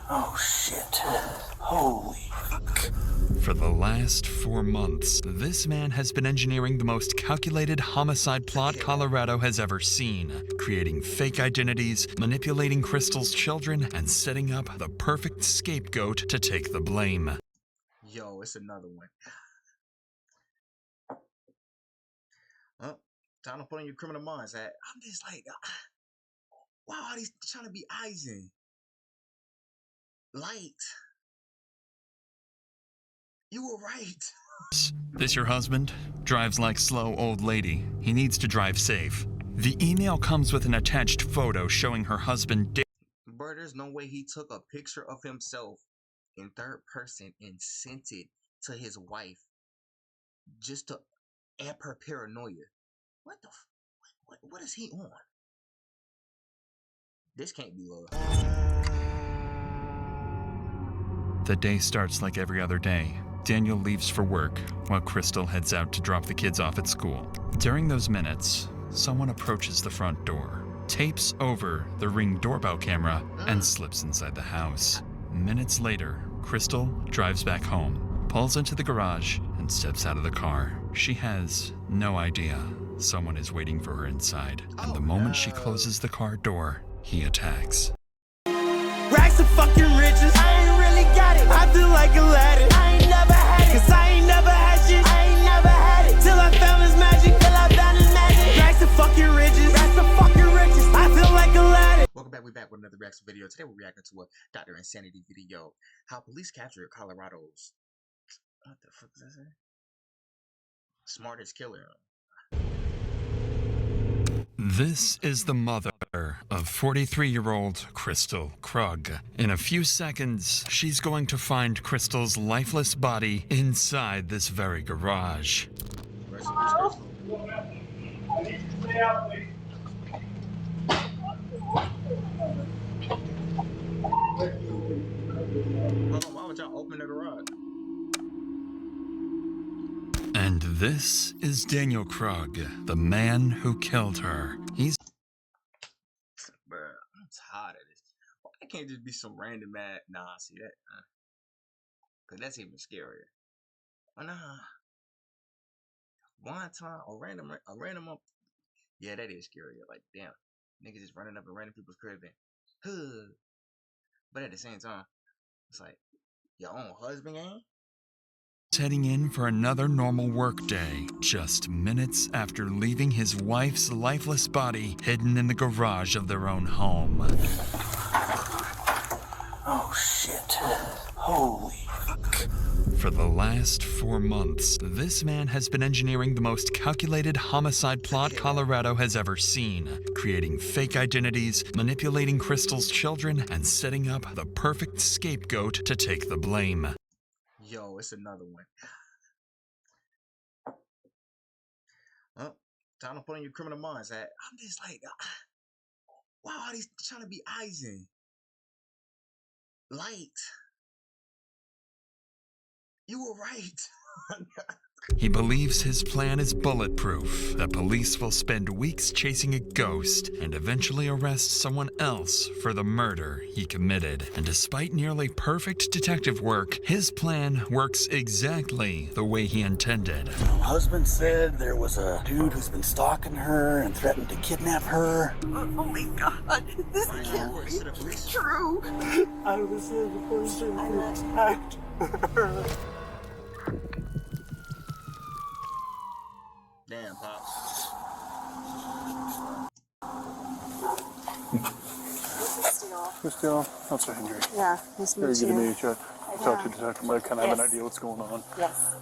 Oh shit. Holy fuck. For the last 4 months, this man has been engineering the most calculated homicide plot Colorado has ever seen, creating fake identities, manipulating Crystal's children, and setting up the perfect scapegoat to take the blame. Yo, it's another one. Time to put on your criminal minds. I'm just like, wow, are these trying to be Eisen? Light. You were right. This your husband? Drives like slow old lady. He needs to drive safe. The email comes with an attached photo showing her husband. Bro, there's no way he took a picture of himself in third person and sent it to his wife just to amp her paranoia. What the what is he on? This can't be love. The day starts like every other day. Daniel leaves for work while Crystal heads out to drop the kids off at school. During those minutes, someone approaches the front door, tapes over the Ring doorbell camera, and slips inside the house. Minutes later, Crystal drives back home, pulls into the garage, and steps out of the car. She has no idea someone is waiting for her inside, and the moment she closes the car door, he attacks. Racks of fucking riches, I ain't really got it. I feel like Aladdin, I ain't never had it. Cause I ain't never had shit, I ain't never had it. Till I found his magic, till I found his magic. Racks of fucking riches, racks of fucking riches, I feel like Aladdin. Welcome back, we're back with another reaction video. Today we're reacting to a Dr. Insanity video. How police captured Colorado's, what the fuck is that? Smartest killer. This is the mother of 43-year-old Crystal Krug. In a few seconds, she's going to find Crystal's lifeless body inside this very garage. Why would y'all open the garage? And this is Daniel Krug, the man who killed her. He's... Bruh, I'm tired of this. Why can't just be some random mad? Nah, see that? Cause that's even scarier. Oh, nah. One time, a random up. Yeah, that is scarier. Like, damn, niggas just running up in random people's crib and, but at the same time, it's like your own husband, ain't? heading in for another normal workday, just minutes after leaving his wife's lifeless body hidden in the garage of their own home. Oh shit. Holy fuck. For the last 4 months, this man has been engineering the most calculated homicide plot Colorado has ever seen, creating fake identities, manipulating Crystal's children, and setting up the perfect scapegoat to take the blame. Yo, it's another one. Time to put on your criminal minds. I'm just like, wow, are these trying to be Eisen? Light. You were right. He believes his plan is bulletproof, that police will spend weeks chasing a ghost and eventually arrest someone else for the murder he committed. And despite nearly perfect detective work, his plan works exactly the way he intended. My husband said there was a dude who's been stalking her and threatened to kidnap her. Oh my god, this can't be true. I was the person who attacked her. Damn, Pops. Who's Steele? Officer Hendry. Yeah, nice to Very meet good to you. meet you. Talk to Detective Mike, kind of have an idea what's going on. Yes.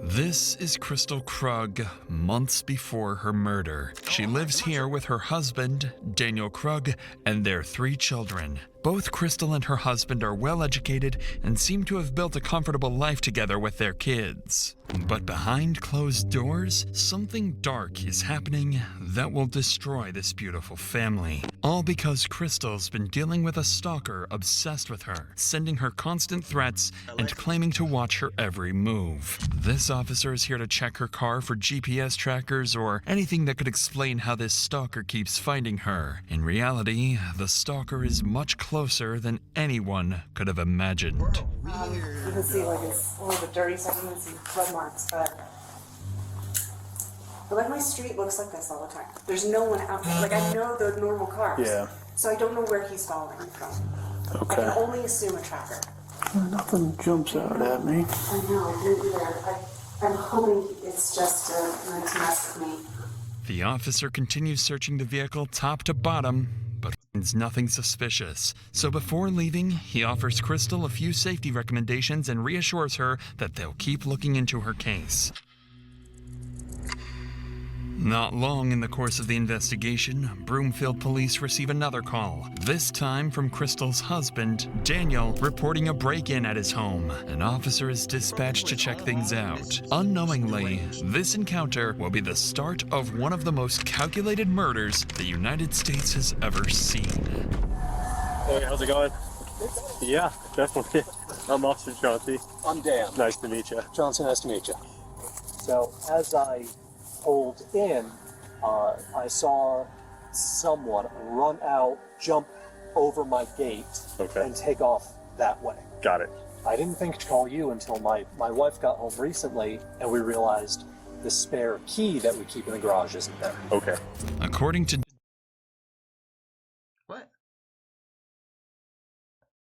This is Crystal Krug, months before her murder. She lives here with her husband, Daniel Krug, and their 3 children. Both Crystal and her husband are well educated and seem to have built a comfortable life together with their kids. But behind closed doors, something dark is happening that will destroy this beautiful family. All because Crystal's been dealing with a stalker obsessed with her, sending her constant threats and claiming to watch her every move. This officer is here to check her car for GPS trackers or anything that could explain how this stalker keeps finding her. In reality, the stalker is much closer closer than anyone could have imagined. You can see like it's a little bit dirty, so I can see red marks, but like my street looks like this all the time. There's no one out there. Like I know the normal cars. Yeah. So I don't know where he's following from. Okay. I can only assume a tracker. Nothing jumps out at me. I know, I didn't either. I'm hoping it's just meant to mess with me. The officer continues searching the vehicle top to bottom, but finds nothing suspicious. So before leaving, he offers Crystal a few safety recommendations and reassures her that they'll keep looking into her case. Not long in the course of the investigation, Broomfield police receive another call, this time from Crystal's husband, Daniel, reporting a break-in at his home. An officer is dispatched to check things out. Unknowingly, this encounter will be the start of one of the most calculated murders the United States has ever seen. Hey, how's it going? Yeah, definitely. I'm Officer Chauncey. I'm Dan. Nice to meet you. Johnson, nice to meet you. So, as I pulled in, I saw someone run out, jump over my gate, Okay. and take off that way. Got it. I didn't think to call you until my wife got home recently, and we realized the spare key that we keep in the garage isn't there. Okay. According to What?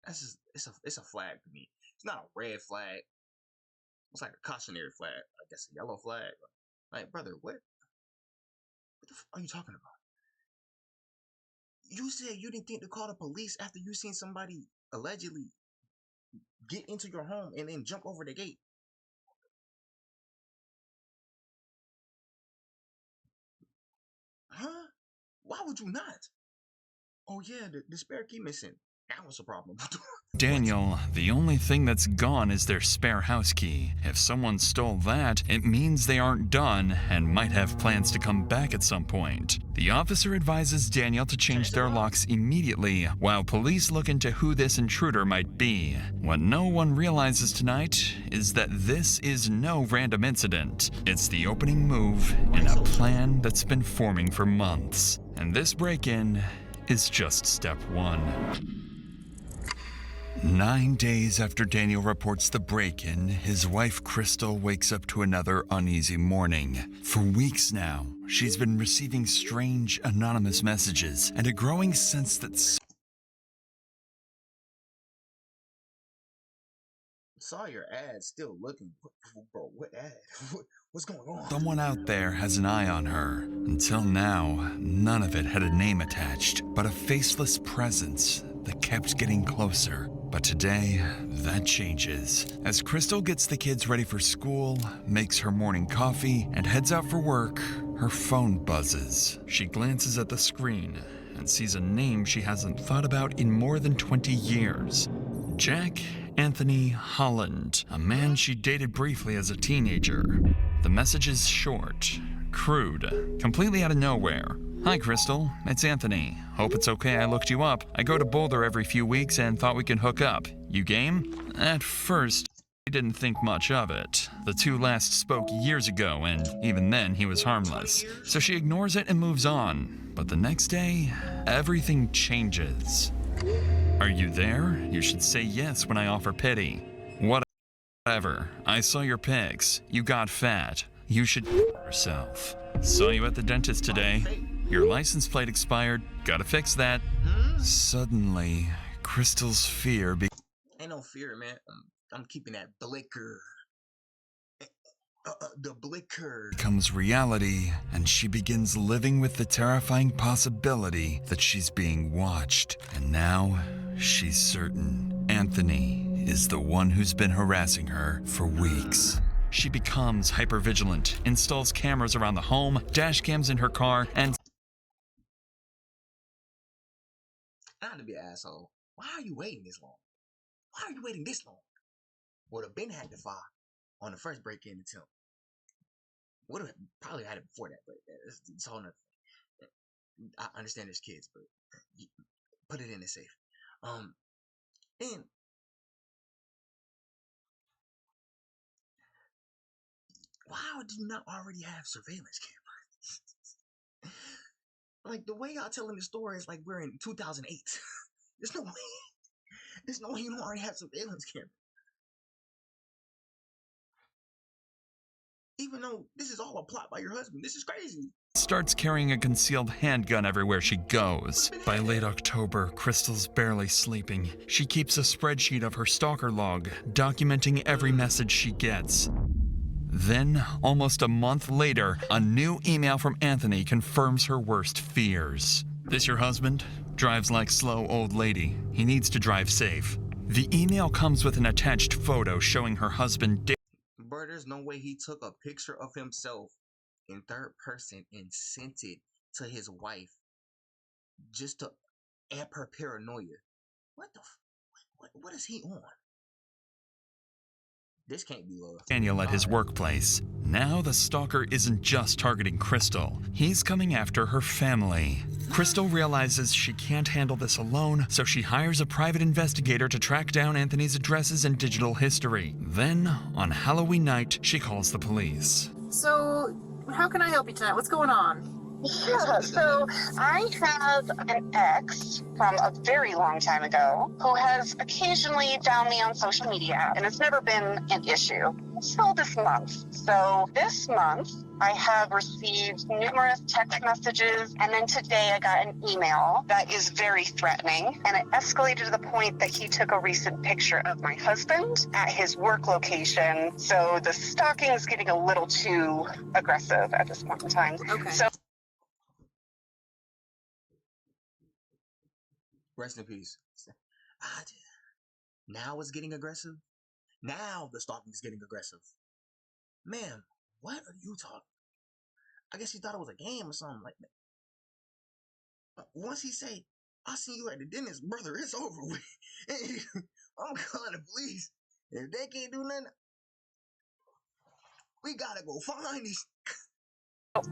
That's just, it's a flag to me. It's not a red flag. It's like a cautionary flag. I guess a yellow flag. Like, brother, what the are you talking about? You said you didn't think to call the police after you seen somebody allegedly get into your home and then jump over the gate. Huh? Why would you not? Oh yeah, the spare key missing. That was a problem. Daniel, the only thing that's gone is their spare house key. If someone stole that, it means they aren't done and might have plans to come back at some point. The officer advises Daniel to change their locks immediately, while police look into who this intruder might be. What no one realizes tonight is that this is no random incident. It's the opening move in a plan that's been forming for months. And this break-in is just step one. 9 days after Daniel reports the break-in, his wife Crystal wakes up to another uneasy morning. For weeks now, she's been receiving strange anonymous messages and a growing sense that Saw your ad still looking. Bro, what ad? What's going on? someone out there has an eye on her. Until now, none of it had a name attached, but a faceless presence that kept getting closer. But today, that changes. As Crystal gets the kids ready for school, makes her morning coffee, and heads out for work, her phone buzzes. She glances at the screen and sees a name she hasn't thought about in more than 20 years. Jack Anthony Holland, a man she dated briefly as a teenager. The message is short, crude, completely out of nowhere. Hi, Crystal. It's Anthony. Hope it's okay I looked you up. I go to Boulder every few weeks and thought we could hook up. You game? At first, I didn't think much of it. The two last spoke years ago, and even then he was harmless. So she ignores it and moves on. But the next day, everything changes. Are you there? You should say yes when I offer pity. Whatever. I saw your pics. You got fat. You should yourself. Saw you at the dentist today. Your license plate expired. Gotta fix that. Suddenly, Crystal's fear Ain't no fear, man. I'm keeping that blicker. The blicker. becomes reality, and she begins living with the terrifying possibility that she's being watched. And now, she's certain Anthony is the one who's been harassing her for weeks. She becomes hypervigilant, installs cameras around the home, dash cams in her car, and Not to be an asshole. Why are you waiting this long? Why are you waiting this long? Would have been had to file on the first break-in attempt. Would have probably had it before that, but it's a whole nother thing. I understand there's kids, but put it in the safe. And why do you not already have surveillance cameras? Like, the way y'all telling the story is like we're in 2008. There's no way. There's no way you don't already have surveillance camera. Even though this is all a plot by your husband. This is crazy. Starts carrying a concealed handgun everywhere she goes. By late October, Crystal's barely sleeping. She keeps a spreadsheet of her stalker log, documenting every message she gets. Then, almost a month later, a new email from Anthony confirms her worst fears. This your husband? Drives like slow old lady. He needs to drive safe. The email comes with an attached photo showing her husband. Bro, there's no way he took a picture of himself in third person and sent it to his wife just to amp her paranoia. What the what is he on? This can't be love. Daniel at his workplace. Now the stalker isn't just targeting Crystal. He's coming after her family. Crystal realizes she can't handle this alone, so she hires a private investigator to track down Anthony's addresses and digital history. Then, on Halloween night, she calls the police. So, how can I help you tonight? What's going on? Yeah, so I have an ex from a very long time ago who has occasionally found me on social media, and it's never been an issue until this month. So this month, I have received numerous text messages, and then today I got an email that is very threatening, and it escalated to the point that he took a recent picture of my husband at his work location. So the stalking is getting a little too aggressive at this point in time. Okay. So Rest in peace. Now it's getting aggressive. Now the stalking is getting aggressive. Man, what are you talking? I guess he thought it was a game or something like that. Once he say, "I'll see you at the dentist, brother," it's over with. I'm calling the police. If they can't do nothing, we gotta go find these.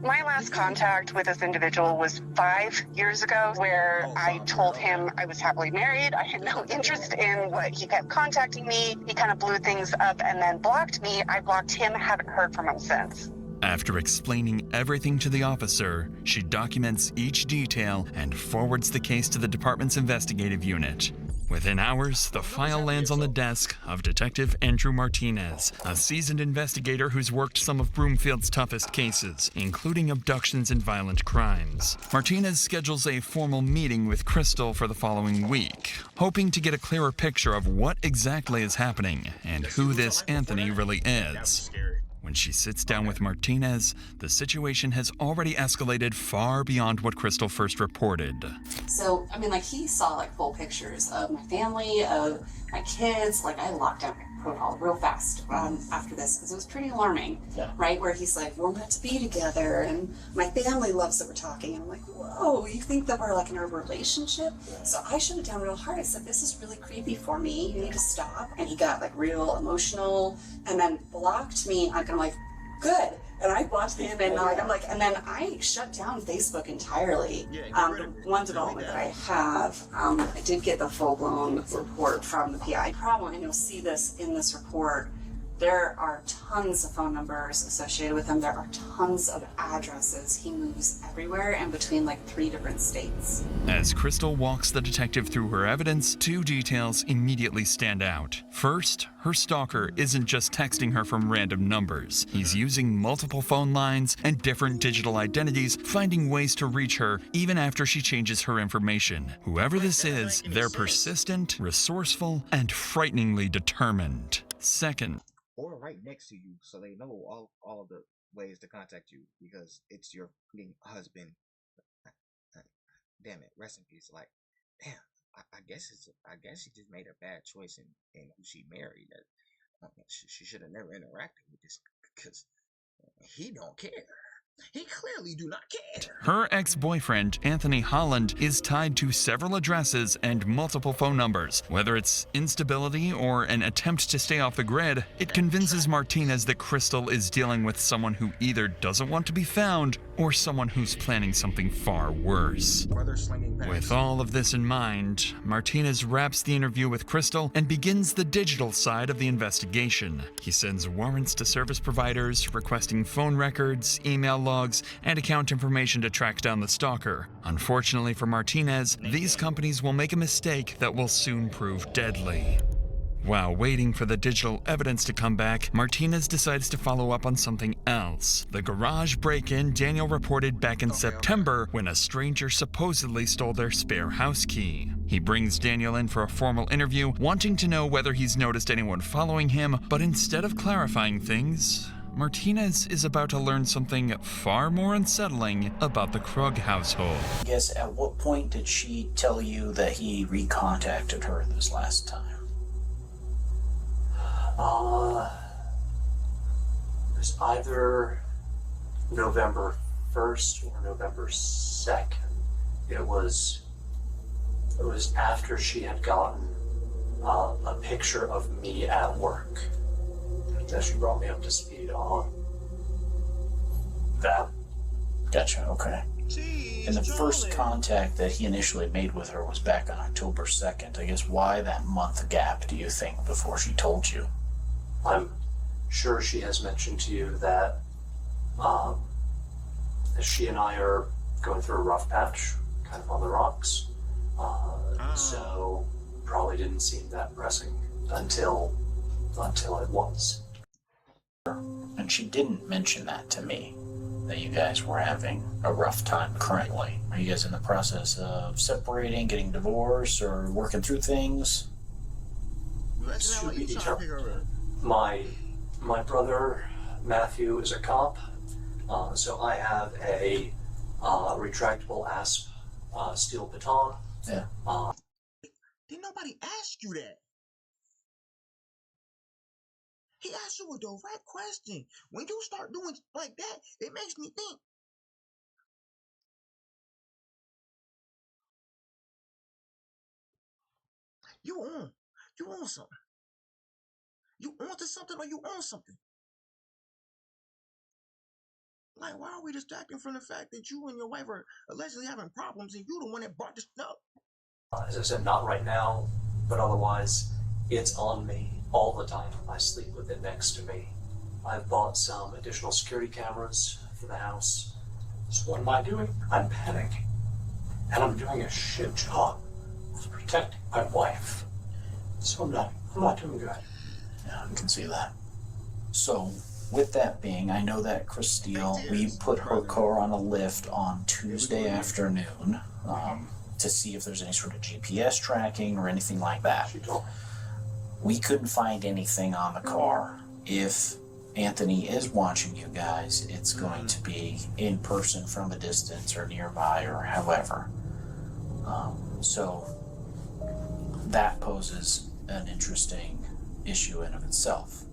my last contact with this individual was 5 years ago, where I told him I was happily married. I had no interest in what he kept contacting me. He kind of blew things up and then blocked me. I blocked him, haven't heard from him since. After explaining everything to the officer, she documents each detail and forwards the case to the department's investigative unit. Within hours, the file lands on the desk of Detective Andrew Martinez, a seasoned investigator who's worked some of Broomfield's toughest cases, including abductions and violent crimes. Martinez schedules a formal meeting with Crystal for the following week, hoping to get a clearer picture of what exactly is happening and who this Anthony really is. When she sits down with Martinez, the situation has already escalated far beyond what Crystal first reported. So, I mean, like, he saw, like, full pictures of my family, of my kids. Like, I locked down my profile real fast after this, because it was pretty alarming, right? Where he's like, we're meant to be together, and my family loves that we're talking. And I'm like, whoa, you think that we're, like, in a relationship? So I shut it down real hard. I said, this is really creepy for me. You need to stop. And he got, like, real emotional, and then blocked me. I'm like, good. And I blocked him, and I'm like, and then I shut down Facebook entirely. The one development that I have, I did get the full-blown report from the PI. Problem, and you'll see this in this report, there are tons of phone numbers associated with him. There are tons of addresses. He moves everywhere and between like 3 different states. As Crystal walks the detective through her evidence, 2 details immediately stand out. First, her stalker isn't just texting her from random numbers. He's using multiple phone lines and different digital identities, finding ways to reach her even after she changes her information. Whoever this is, they're persistent, resourceful, and frighteningly determined. Second, Or right next to you, so they know all of the ways to contact you, because it's your husband. Damn it, rest in peace. Like, damn, I guess she just made a bad choice in who she married. She should have never interacted with this, because he don't care. He clearly do not care. her ex-boyfriend, Anthony Holland, is tied to several addresses and multiple phone numbers. Whether it's instability or an attempt to stay off the grid, it convinces Martinez that Crystal is dealing with someone who either doesn't want to be found or someone who's planning something far worse. Brother slinging packs. With all of this in mind, Martinez wraps the interview with Crystal and begins the digital side of the investigation. He sends warrants to service providers, requesting phone records, email logs, and account information to track down the stalker. Unfortunately for Martinez, these companies will make a mistake that will soon prove deadly. While waiting for the digital evidence to come back, Martinez decides to follow up on something else. The garage break-in Daniel reported back in September when a stranger supposedly stole their spare house key. He brings Daniel in for a formal interview, wanting to know whether he's noticed anyone following him, but instead of clarifying things, Martinez is about to learn something far more unsettling about the Krug household. Yes, at what point did she tell you that he recontacted her this last time? It was either November 1st or November 2nd. It was after she had gotten a picture of me at work that she brought me up to speed on that. Gotcha, okay. Jeez, And the first Joey. contact that he initially made with her was back on October 2nd. I guess why that month gap, do you think, before she told you? I'm sure she has mentioned to you that she and I are going through a rough patch, kind of on the rocks. So probably didn't seem that pressing until it was. And she didn't mention that to me, that you guys were having a rough time currently. Are you guys in the process of separating, getting divorced, or working through things? To be determined. My brother Matthew is a cop, so I have a retractable asp steel baton. Yeah. Did nobody ask you that? He asked you a direct question. When you start doing like that, it makes me think. You on something. You on to something or you on something. Like, why are we distracting from the fact that you and your wife are allegedly having problems and you the one that brought this up? As I said, not right now, but otherwise, it's on me all the time. I sleep with it next to me. I've bought some additional security cameras for the house. So what am I doing? I'm panicking. And I'm doing a shit job of protecting my wife. So I'm not doing good. Yeah, I can see that. So, with that being, I know that Christine, we put her car on a lift on Tuesday afternoon to see if there's any sort of GPS tracking or anything like that. She told me. We couldn't find anything on the car. If Anthony is watching you guys, it's going to be in person from a distance or nearby or however. So that poses an interesting issue in of itself.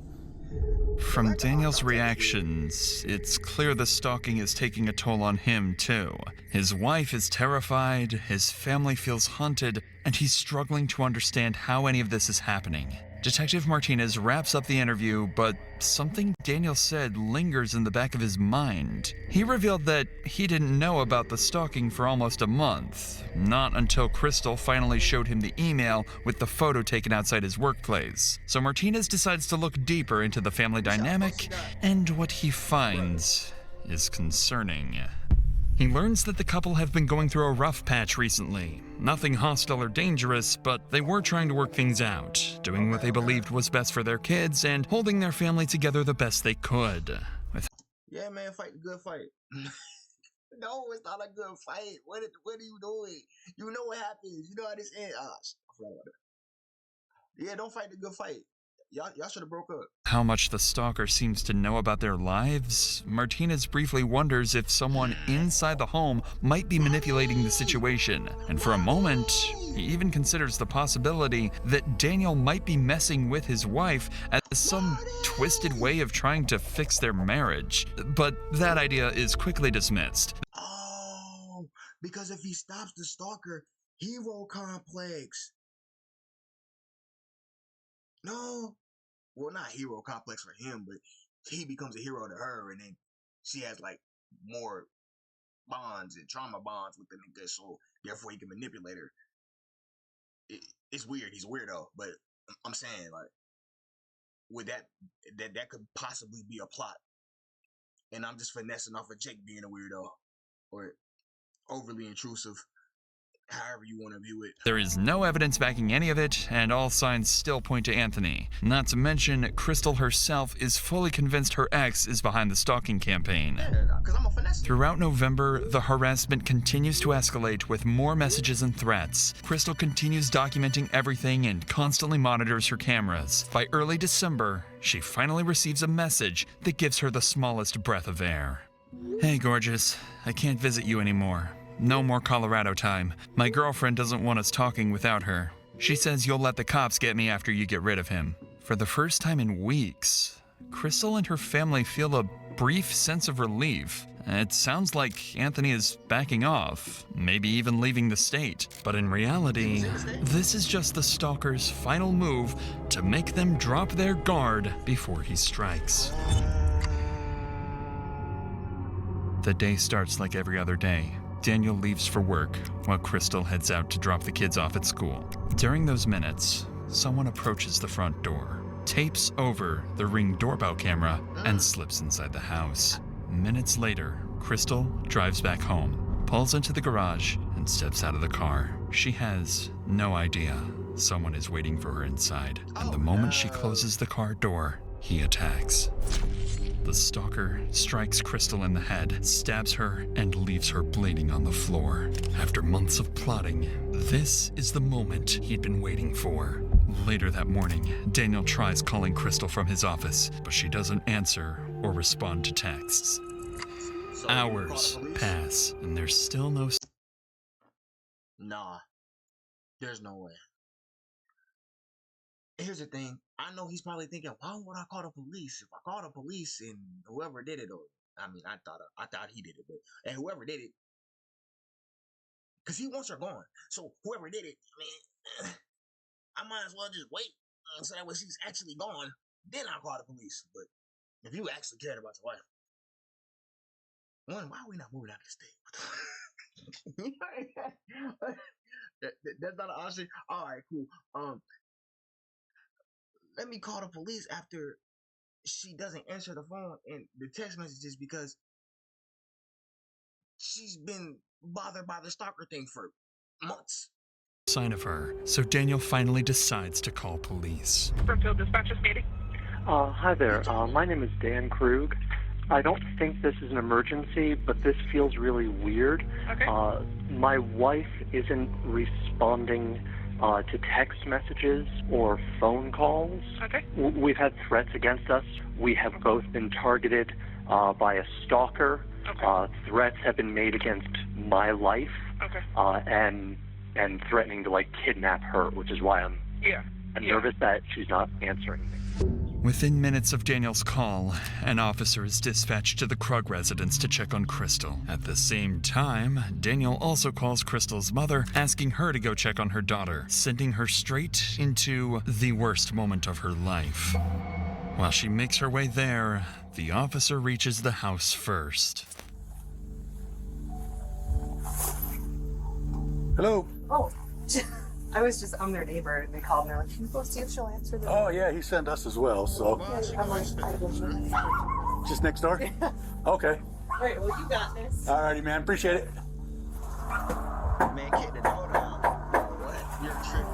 From Daniel's reactions, it's clear the stalking is taking a toll on him, too. His wife is terrified, his family feels haunted, and he's struggling to understand how any of this is happening. Detective Martinez wraps up the interview, but something Daniel said lingers in the back of his mind. He revealed that he didn't know about the stalking for almost a month, not until Crystal finally showed him the email with the photo taken outside his workplace. So Martinez decides to look deeper into the family dynamic, and what he finds is concerning. He learns that the couple have been going through a rough patch recently. Nothing hostile or dangerous, but they were trying to work things out, doing what they believed was best for their kids and holding their family together the best they could. Yeah, man, fight the good fight. No, it's not a good fight. What are you doing? You know what happens. You know how this ends. Yeah, don't fight the good fight. Y'all should have broke up. How much the stalker seems to know about their lives, Martinez briefly wonders if someone inside the home might be manipulating the situation. And for a moment, he even considers the possibility that Daniel might be messing with his wife as some twisted way of trying to fix their marriage. But that idea is quickly dismissed. Oh, because if he stops the stalker, hero complex. No. Well, not hero complex for him, but he becomes a hero to her, and then she has like more bonds and trauma bonds with the nigga, so therefore he can manipulate her. It's weird. He's a weirdo, but I'm saying, like, with that could possibly be a plot, and I'm just finessing off of Jake being a weirdo or overly intrusive, however you want to view it. There is no evidence backing any of it, and all signs still point to Anthony. Not to mention, Crystal herself is fully convinced her ex is behind the stalking campaign. Throughout November, the harassment continues to escalate with more messages and threats. Crystal continues documenting everything and constantly monitors her cameras. By early December, she finally receives a message that gives her the smallest breath of air. Hey, gorgeous. I can't visit you anymore. No more Colorado time. My girlfriend doesn't want us talking without her. She says you'll let the cops get me after you get rid of him. For the first time in weeks, Crystal and her family feel a brief sense of relief. It sounds like Anthony is backing off, maybe even leaving the state. But in reality, this is just the stalker's final move to make them drop their guard before he strikes. The day starts like every other day. Daniel leaves for work, while Crystal heads out to drop the kids off at school. During those minutes, someone approaches the front door, tapes over the Ring doorbell camera, and slips inside the house. Minutes later, Crystal drives back home, pulls into the garage, and steps out of the car. She has no idea someone is waiting for her inside, and the moment she closes the car door, he attacks. The stalker strikes Crystal in the head, stabs her, and leaves her bleeding on the floor. After months of plotting, this is the moment he'd been waiting for. Later that morning, Daniel tries calling Crystal from his office, but she doesn't answer or respond to texts. Hours pass, and there's still no... Nah, there's no way. Here's the thing. I know he's probably thinking, why would I call the police? If I call the police and whoever did it, or I mean, I thought he did it, but and whoever did it, because he wants her gone. So whoever did it, I mean, I might as well just wait so that when she's actually gone, then I'll call the police. But if you actually cared about your wife, one, why are we not moving out of the state? That's not an option. All right, cool. Let me call the police after she doesn't answer the phone and the text messages because she's been bothered by the stalker thing for months. Sign of her, so Daniel finally decides to call police. Springfield Dispatcher's meeting. Hi there. My name is Dan Krug. I don't think this is an emergency, but this feels really weird. Okay. My wife isn't responding to text messages or phone calls. Okay. We've had threats against us. We have both been targeted by a stalker. Okay. Threats have been made against my life. Okay. And threatening to like kidnap her, which is why I'm nervous that she's not answering me. Within minutes of Daniel's call, an officer is dispatched to the Krug residence to check on Crystal. At the same time, Daniel also calls Crystal's mother, asking her to go check on her daughter, sending her straight into the worst moment of her life. While she makes her way there, the officer reaches the house first. Hello. Oh, I'm their neighbor, and they called me. Like, can you go see if she'll answer the Oh, yeah, he sent us as well, so. I'm like, I don't know. Just next door? Okay. All right, well, you got this. All righty, man. Appreciate it. Man, kick the door down. What? You're tripping.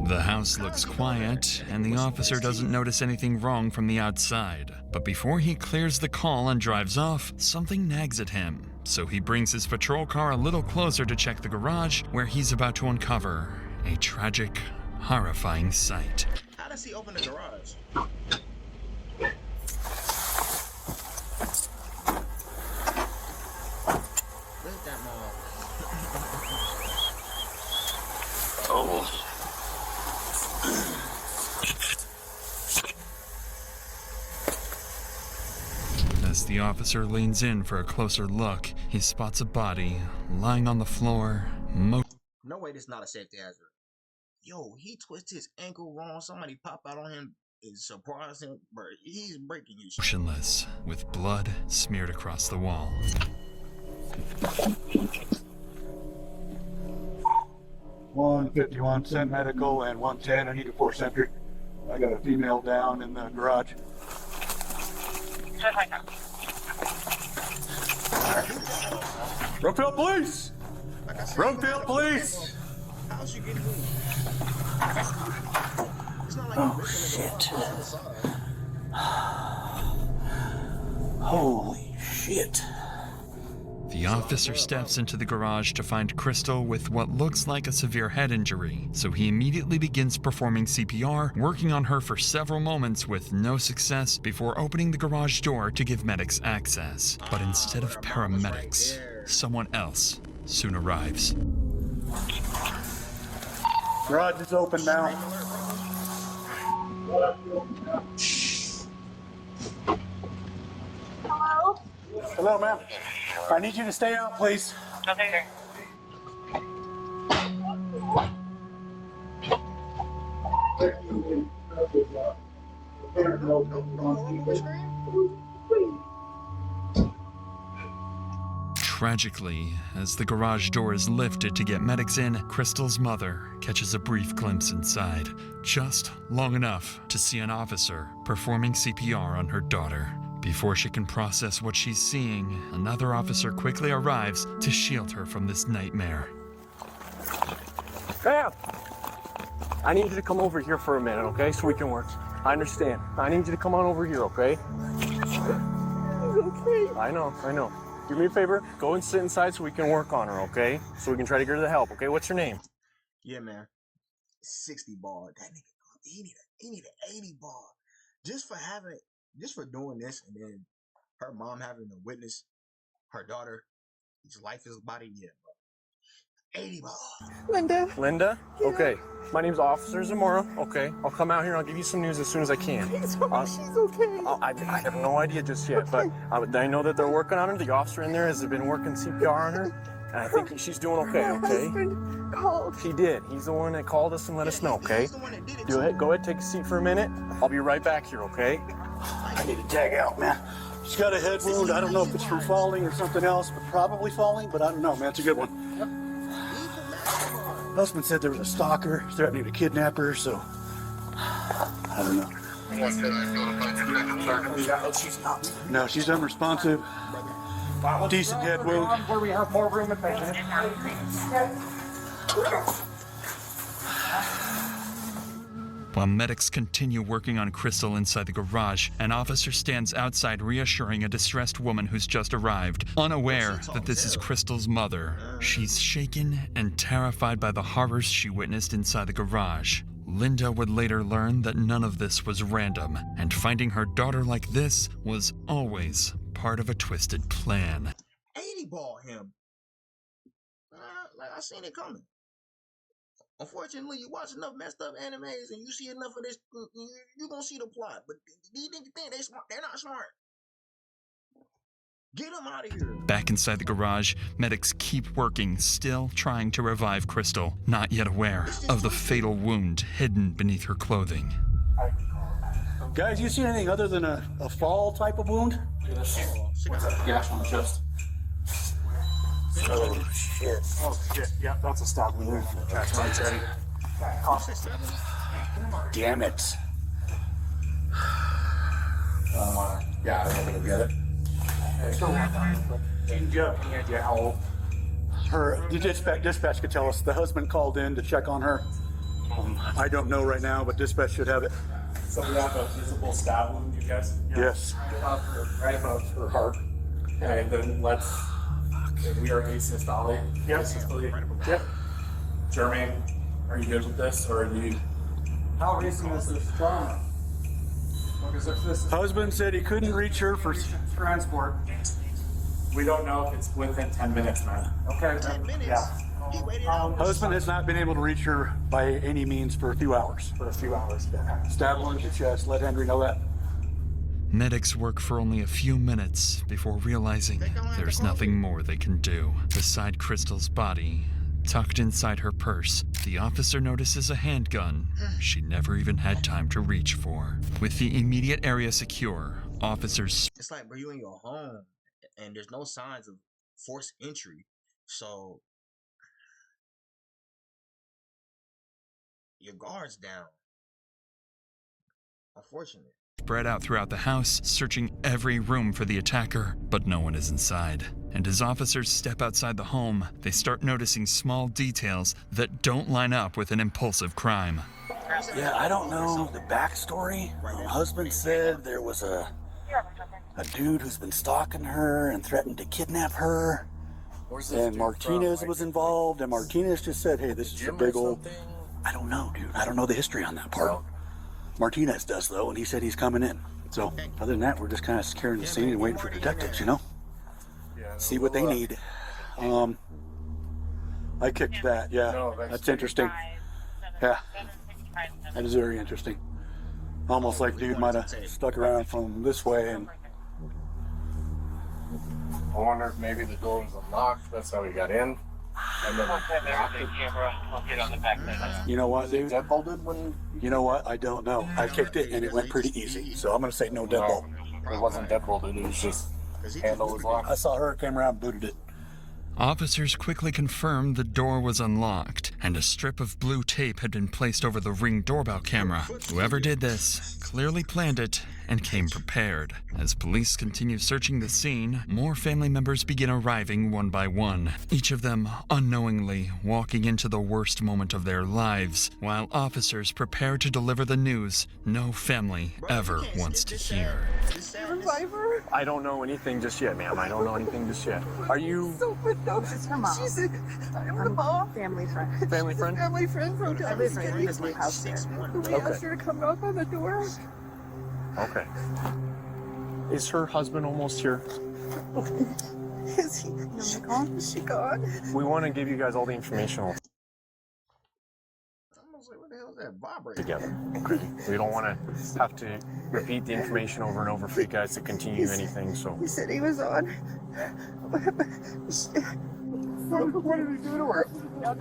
The house looks quiet, and the officer doesn't notice anything wrong from the outside. But before he clears the call and drives off, something nags at him. So he brings his patrol car a little closer to check the garage, where he's about to uncover a tragic, horrifying sight. How does he open the garage? Where's that mom? Oh. officer leans in for a closer look, he spots a body lying on the floor. No way, this is not a safety hazard. Yo, he twisted his ankle wrong. Somebody pop out on him and surprise him. Bro, he's breaking his shit. Motionless, with blood smeared across the wall. 151 send medical and 110. I need a 4 centric. I got a female down in the garage. Brookfield Police! Brookfield Police! How's she getting moved? It's not like Oh, shit. Holy shit. The officer steps into the garage to find Crystal with what looks like a severe head injury, so he immediately begins performing CPR, working on her for several moments with no success before opening the garage door to give medics access. But instead of paramedics, someone else soon arrives. Garage is open now. Hello? Hello, ma'am. I need you to stay out, please. Okay. Tragically, as the garage door is lifted to get medics in, Crystal's mother catches a brief glimpse inside, just long enough to see an officer performing CPR on her daughter. Before she can process what she's seeing, another officer quickly arrives to shield her from this nightmare. Bam! I need you to come over here for a minute, okay? So we can work. I understand. I need you to come on over here, okay? Okay. I know. Do me a favor, go and sit inside so we can work on her, okay? So we can try to get her the help, okay? What's your name? Yeah, man. 60 ball. That nigga, he need an 80 ball. Just for doing this, and then her mom having to witness her daughter, his life is body, yeah, bro. 80 ball. Linda? Yeah. Okay. My name's Officer Zamora, okay? I'll come out here and I'll give you some news as soon as I can. She's okay. I have no idea just yet, but I know that they're working on her. The officer in there has been working CPR on her, and I think she's doing okay, My okay? husband called. He did. He's the one that called us and let us know, okay? Go ahead, take a seat for a minute. I'll be right back here, okay? I need to tag out, man. She's got a head wound. I don't know if it's from falling or something else, but probably falling, but I don't know, man. It's a good one. Husband said there was a stalker threatening to kidnap her, so I don't know. No, she's unresponsive. Decent head wound. Where we have more room at patient. While medics continue working on Crystal inside the garage, an officer stands outside reassuring a distressed woman who's just arrived, unaware that this is Crystal's mother. She's shaken and terrified by the horrors she witnessed inside the garage. Linda would later learn that none of this was random, and finding her daughter like this was always part of a twisted plan. 80 ball him. Like I seen it coming. Unfortunately, you watch enough messed up animes and you see enough of this, you're gonna see the plot. But these niggas think they smart. They're not smart. Get them out of here. Back inside the garage, medics keep working, still trying to revive Crystal, not yet aware of the fatal wound hidden beneath her clothing. Guys, you see anything other than a fall type of wound? Gash on the chest. Oh, shit. Oh, shit. Yeah, that's a stab wound. That's right, ready. Damn it. Yeah, I'm gonna get it. The dispatch could tell us. The husband called in to check on her. I don't know right now, but dispatch should have it. So we have a visible stab wound, you guys? Yes. Right above her heart. Okay, then let's... We are asystolic. Yep. Jermaine, are you good with this, or are you... How recent is this trauma? Because if this is Husband said he couldn't reach her for transport. We don't know if it's within 10 minutes, man. Okay. 10 minutes. Yeah. Husband has not been able to reach her by any means for a few hours. For a few hours. Stab wound to the chest. Let Henry know that. Medics work for only a few minutes before realizing there's nothing more they can do. Beside Crystal's body, tucked inside her purse, the officer notices a handgun she never even had time to reach for. With the immediate area secure, officers... It's like, bro, you in your home, and there's no signs of forced entry, so your guard's down. Unfortunate. Spread out throughout the house, searching every room for the attacker, but no one is inside. And as officers step outside the home, they start noticing small details that don't line up with an impulsive crime. Yeah, I don't know the backstory. My husband said there was a dude who's been stalking her and threatened to kidnap her. And Martinez was involved, and Martinez just said, hey, this is a big old... I don't know, dude. I don't know the history on that part. Martinez does, though, and he said he's coming in. So, other than that, we're just kind of securing the scene and waiting for detectives, you know? See what they need. I kicked that, yeah. That's interesting. Yeah. That is very interesting. Almost like dude might have stuck around from this way and... I wonder if maybe the door was unlocked, that's how he got in. And then you know what, dude? Deadbolted when... You know what? I don't know. I kicked it and it went pretty easy. So I'm going to say no deadbolt. It wasn't deadbolted, it was just handle was locked. I saw her, came around, booted it. Officers quickly confirmed the door was unlocked, and a strip of blue tape had been placed over the Ring doorbell camera. Whoever did this clearly planned it and came prepared. As police continue searching the scene, more family members begin arriving one by one, each of them unknowingly walking into the worst moment of their lives, while officers prepare to deliver the news no family ever wants to hear. I don't know anything just yet, ma'am. I don't know anything just yet. Are you... No, she's her mom. She's I'm the mom. Family friend. Family friend? Family friend from down the street. His new house there. We asked her to come knock on the door. Okay. Is her husband almost here? Is he? Is she gone? Is she gone? We want to give you guys all the information I was like, what the hell is that vibrating? together. Okay. We don't want to have to repeat the information over and over for you guys to continue anything, so... He said he was on. What did he do to her? No.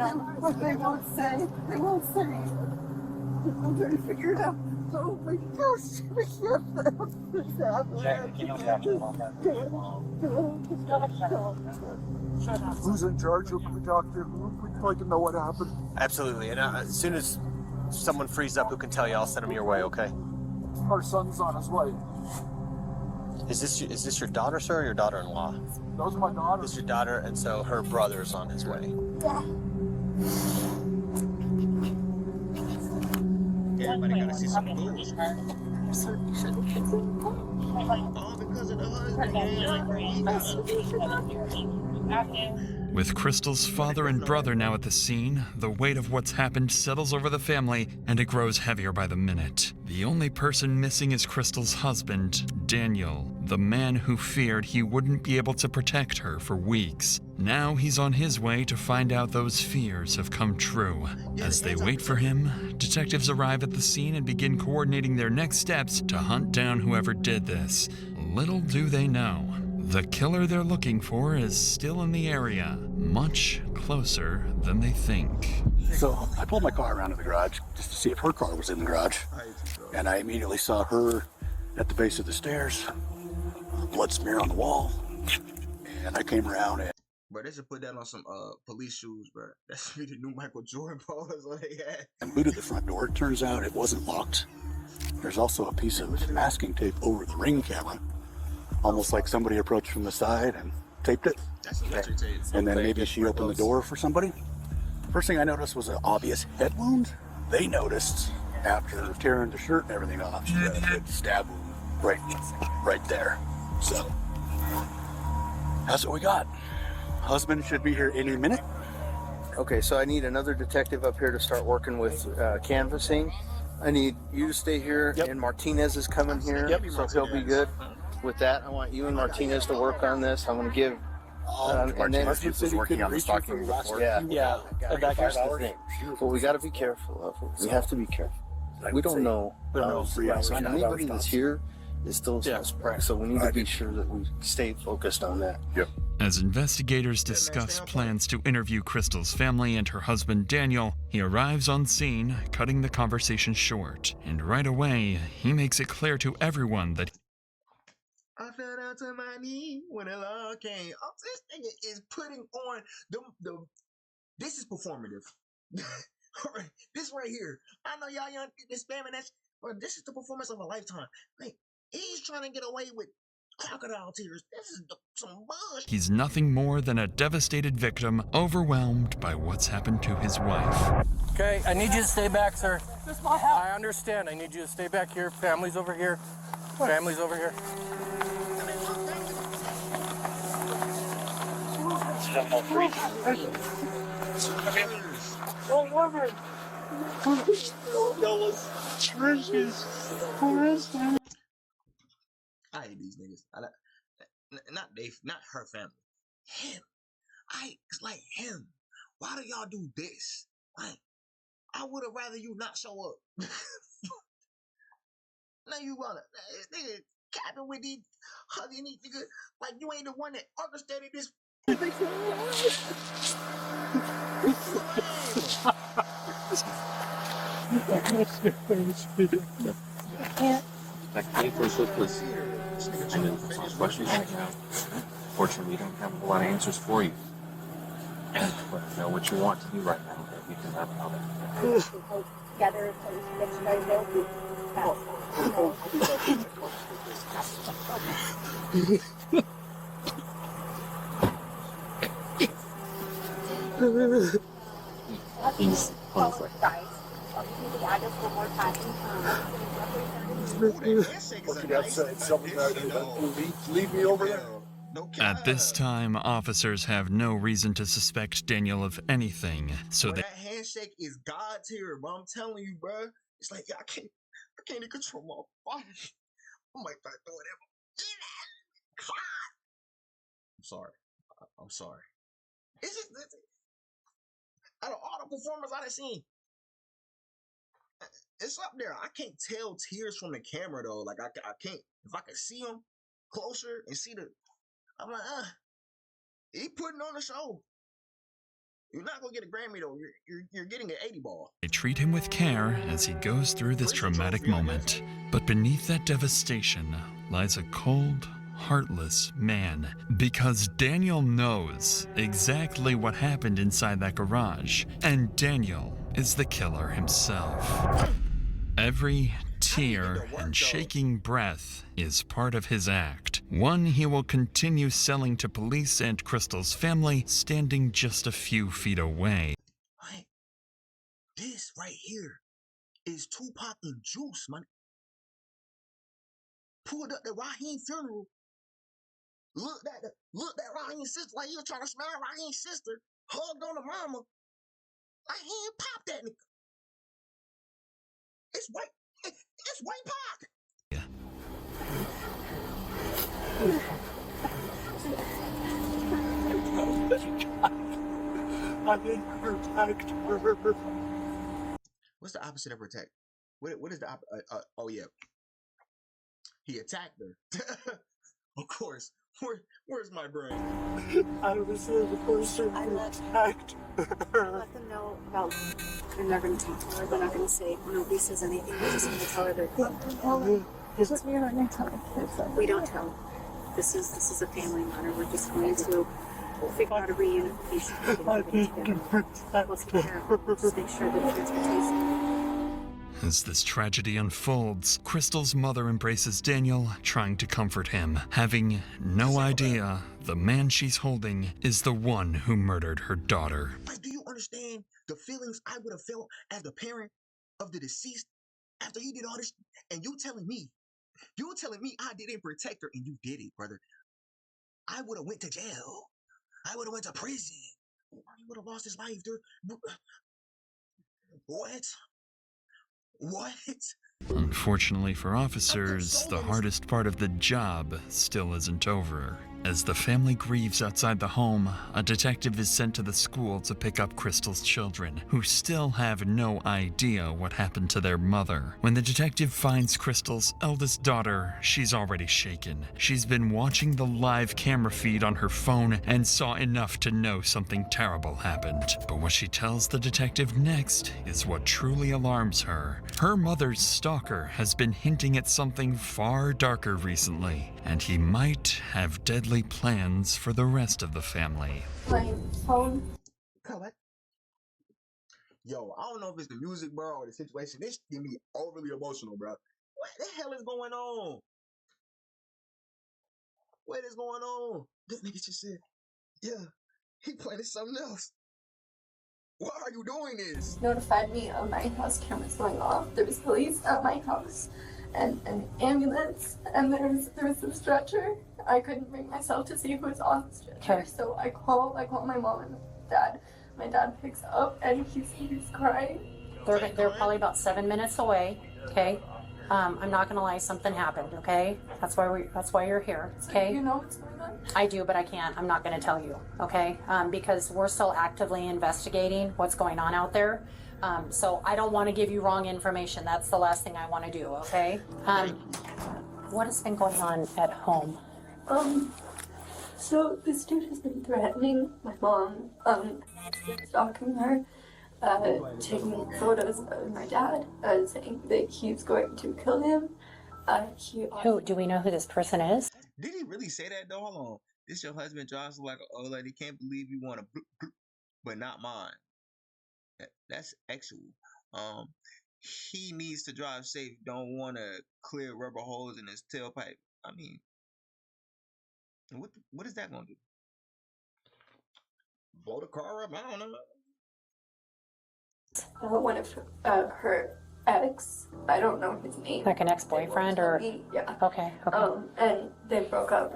They won't say. They won't say. I'm trying to figure it out. Oh my gosh. Who's in charge of the doctor? We'd like to know what happened. Absolutely, and as soon as someone frees up who can tell you, I'll send them your way, okay? Our son's on his way. Is this your daughter, sir, or your daughter-in-law? That was my daughter. It's your daughter, and so her brother's on his way. Everybody gotta see some food. All because of the husband. With Crystal's father and brother now at the scene, the weight of what's happened settles over the family, and it grows heavier by the minute. The only person missing is Crystal's husband, Daniel, the man who feared he wouldn't be able to protect her for weeks. Now he's on his way to find out those fears have come true. As they wait for him, detectives arrive at the scene and begin coordinating their next steps to hunt down whoever did this. Little do they know, the killer they're looking for is still in the area, much closer than they think. So I pulled my car around to the garage just to see if her car was in the garage. And I immediately saw her at the base of the stairs, a blood smear on the wall. And I came around and... Bro, they should put that on some police shoes, bro. That should be the new Michael Jordan pose what they had. And booted the front door. It turns out it wasn't locked. There's also a piece of masking tape over the Ring camera. Almost like somebody approached from the side and taped it. That's electric tape. And then maybe she opened the door for somebody. First thing I noticed was an obvious head wound. They noticed after tearing the shirt and everything off, she had a good stab wound right there. So that's what we got. Husband should be here any minute. Okay, so I need another detective up here to start working with canvassing. I need you to stay here, and Martinez is coming here, so he'll be good. With that, I want you and Martinez to work on this. I'm going to give... Martinez was working on the stalking before. Yeah. Here's the thing. Well, we got to be careful of it. We have to be careful. We don't know. Anybody that's here It still smells crack, so we need to be sure that we stay focused on that. Yep. As investigators discuss plans to interview Crystal's family and her husband Daniel, he arrives on scene, cutting the conversation short. And right away, he makes it clear to everyone that I fell down to my knee when the Lord came. Oh, this nigga is putting on this is performative. This right here. I know y'all young this spamming that, but this is the performance of a lifetime. Like, he's trying to get away with crocodile tears. This is some bullshit. he's nothing more than a devastated victim, overwhelmed by what's happened to his wife. Okay, I need you to stay back, sir. This is my house. I understand. I need you to stay back here. Family's over here. Family's over here. I hate these niggas. Not her family. Him. It's like him. Why do y'all do this? Like, I would have rather you not show up. Now you wanna this nigga capping with these hugging these niggas like you ain't the one that orchestrated this. Fortunately, we don't have a lot of answers for you. But I know what you want to do right now. We can have another. Together, so we can get you guys He's conflict. Leave me over there. At this time, officers have no reason to suspect Daniel of anything, so Bro, they that handshake is God's here, bro. I'm telling you, bro. It's like I can't even control my body. I might start doing it. I'm sorry. I'm sorry. It's just out of all the performers I've seen, it's up there. I can't tell tears from the camera though. Like I can't. If I could see them closer and see I'm like, he putting on the show. You're not gonna get a Grammy though. You're getting an 80 ball. They treat him with care as he goes through this traumatic moment. But beneath that devastation lies a cold, heartless man. Because Daniel knows exactly what happened inside that garage. And Daniel is the killer himself. Every tear and shaking breath is part of his act. One he will continue selling to police and Crystal's family, standing just a few feet away. Like, this right here is Tupac and Juice, man. Pulled up the Raheem funeral. Looked at Raheem's sister like he was trying to smile Raheem's sister. Hugged on the mama. Like he ain't popped that nigga. It's white Pac. Yeah. I didn't protect her. What's the opposite of protect? What is the oh yeah. He attacked her. Of course. Where's my brain? I was the person who attacked her. Let them know about, and they're going to talk to her. They're not going to say, nobody says anything. They're just going to tell her that we don't tell. This is a family matter. We're just going to figure out a reunification. I didn't protect her. Just make sure that transportation. As this tragedy unfolds, Crystal's mother embraces Daniel, trying to comfort him, having no idea the man she's holding is the one who murdered her daughter. Like, do you understand the feelings I would have felt as the parent of the deceased after he did all this? And you telling me I didn't protect her, and you did it, brother. I would have went to jail. I would have went to prison. He would have lost his life, dude. What? Unfortunately for officers, the hardest part of the job still isn't over. As the family grieves outside the home, a detective is sent to the school to pick up Crystal's children, who still have no idea what happened to their mother. When the detective finds Crystal's eldest daughter, she's already shaken. She's been watching the live camera feed on her phone and saw enough to know something terrible happened. But what she tells the detective next is what truly alarms her. Her mother's stalker has been hinting at something far darker recently, and he might have deadly plans for the rest of the family. My phone. What? Yo, I don't know if it's the music, bro, or the situation. This get me overly emotional, bro. What the hell is going on? What is going on? This nigga just said, yeah, he planted something else. Why are you doing this? Notified me of my house cameras going off. There was police at my house and an ambulance, and there was a stretcher. I couldn't bring myself to see who was on the stretcher, Okay. so I call my mom and dad. My dad picks up and he's crying. They're probably about 7 minutes away. Okay. I'm not gonna lie, something happened. Okay. That's why you're here. Okay. So you know what's going on? I do, but I can't. I'm not gonna tell you. Okay. Because we're still actively investigating what's going on out there. So I don't want to give you wrong information. That's the last thing I want to do. Okay. What has been going on at home? So this dude has been threatening my mom, stalking her, taking photos of my dad, saying that he's going to kill him. Who do we know who this person is? Did he really say that though? Hold on. This your husband drives like an old lady. Can't believe you want to, but not mine. That's actual. He needs to drive safe. Don't want to clear rubber holes in his tailpipe. I mean, what is that gonna do? Blow the car up? I don't know. One of her ex, I don't know his name. Like an ex-boyfriend or? Yeah. Okay. Okay. And they broke up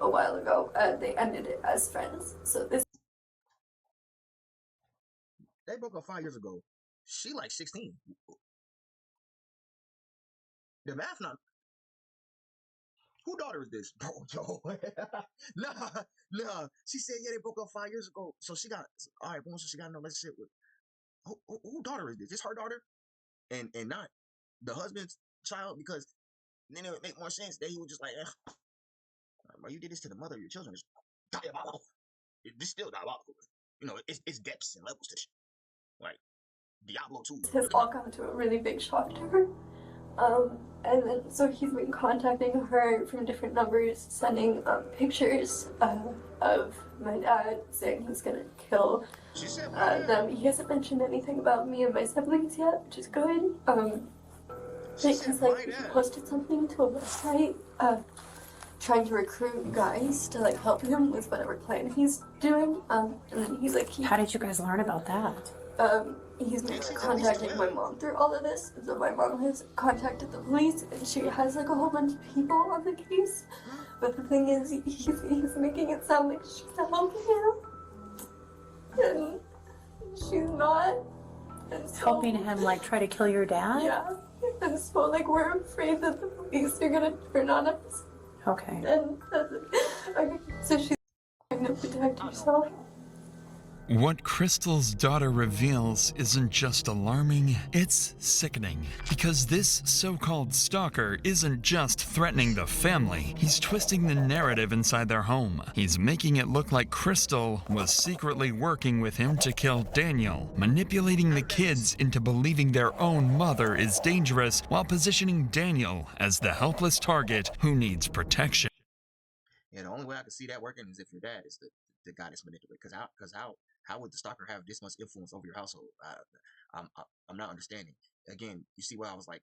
a while ago. They ended it as friends. So this. They broke up 5 years ago. She like 16. The math not. Who daughter is this? Bro, yo. Nah. She said, yeah, they broke up 5 years ago. So she got, all right, boom, so she got in a relationship with, who daughter is this? This her daughter? And not the husband's child? Because then it would make more sense that he would just like, bro, you did this to the mother of your children. It's diabolical. This is still diabolical. You know, it's depths and levels to this. Like, Diablo 2. Has all gone to a really big shock to her. And then, so he's been contacting her from different numbers, sending pictures of my dad, saying he's gonna kill them. He hasn't mentioned anything about me and my siblings yet, which is good. Because like he posted something to a website, trying to recruit guys to like help him with whatever plan he's doing. And then he's like, How did you guys learn about that? He's been contacting my mom through all of this. So my mom has contacted the police, and she has like a whole bunch of people on the case. But the thing is, he's making it sound like she's helping him, and she's not. And so, Helping him like try to kill your dad? Yeah. And so like we're afraid that the police are gonna turn on us. Okay. And okay, so she's trying to protect herself. What Crystal's daughter reveals isn't just alarming, it's sickening. Because this so-called stalker isn't just threatening the family, he's twisting the narrative inside their home. He's making it look like Crystal was secretly working with him to kill Daniel, manipulating the kids into believing their own mother is dangerous while positioning Daniel as the helpless target who needs protection. Yeah, the only way I can see that working is if your dad is the guy that's manipulated. Because how would the stalker have this much influence over your household? I'm not understanding. Again, you see where I was like,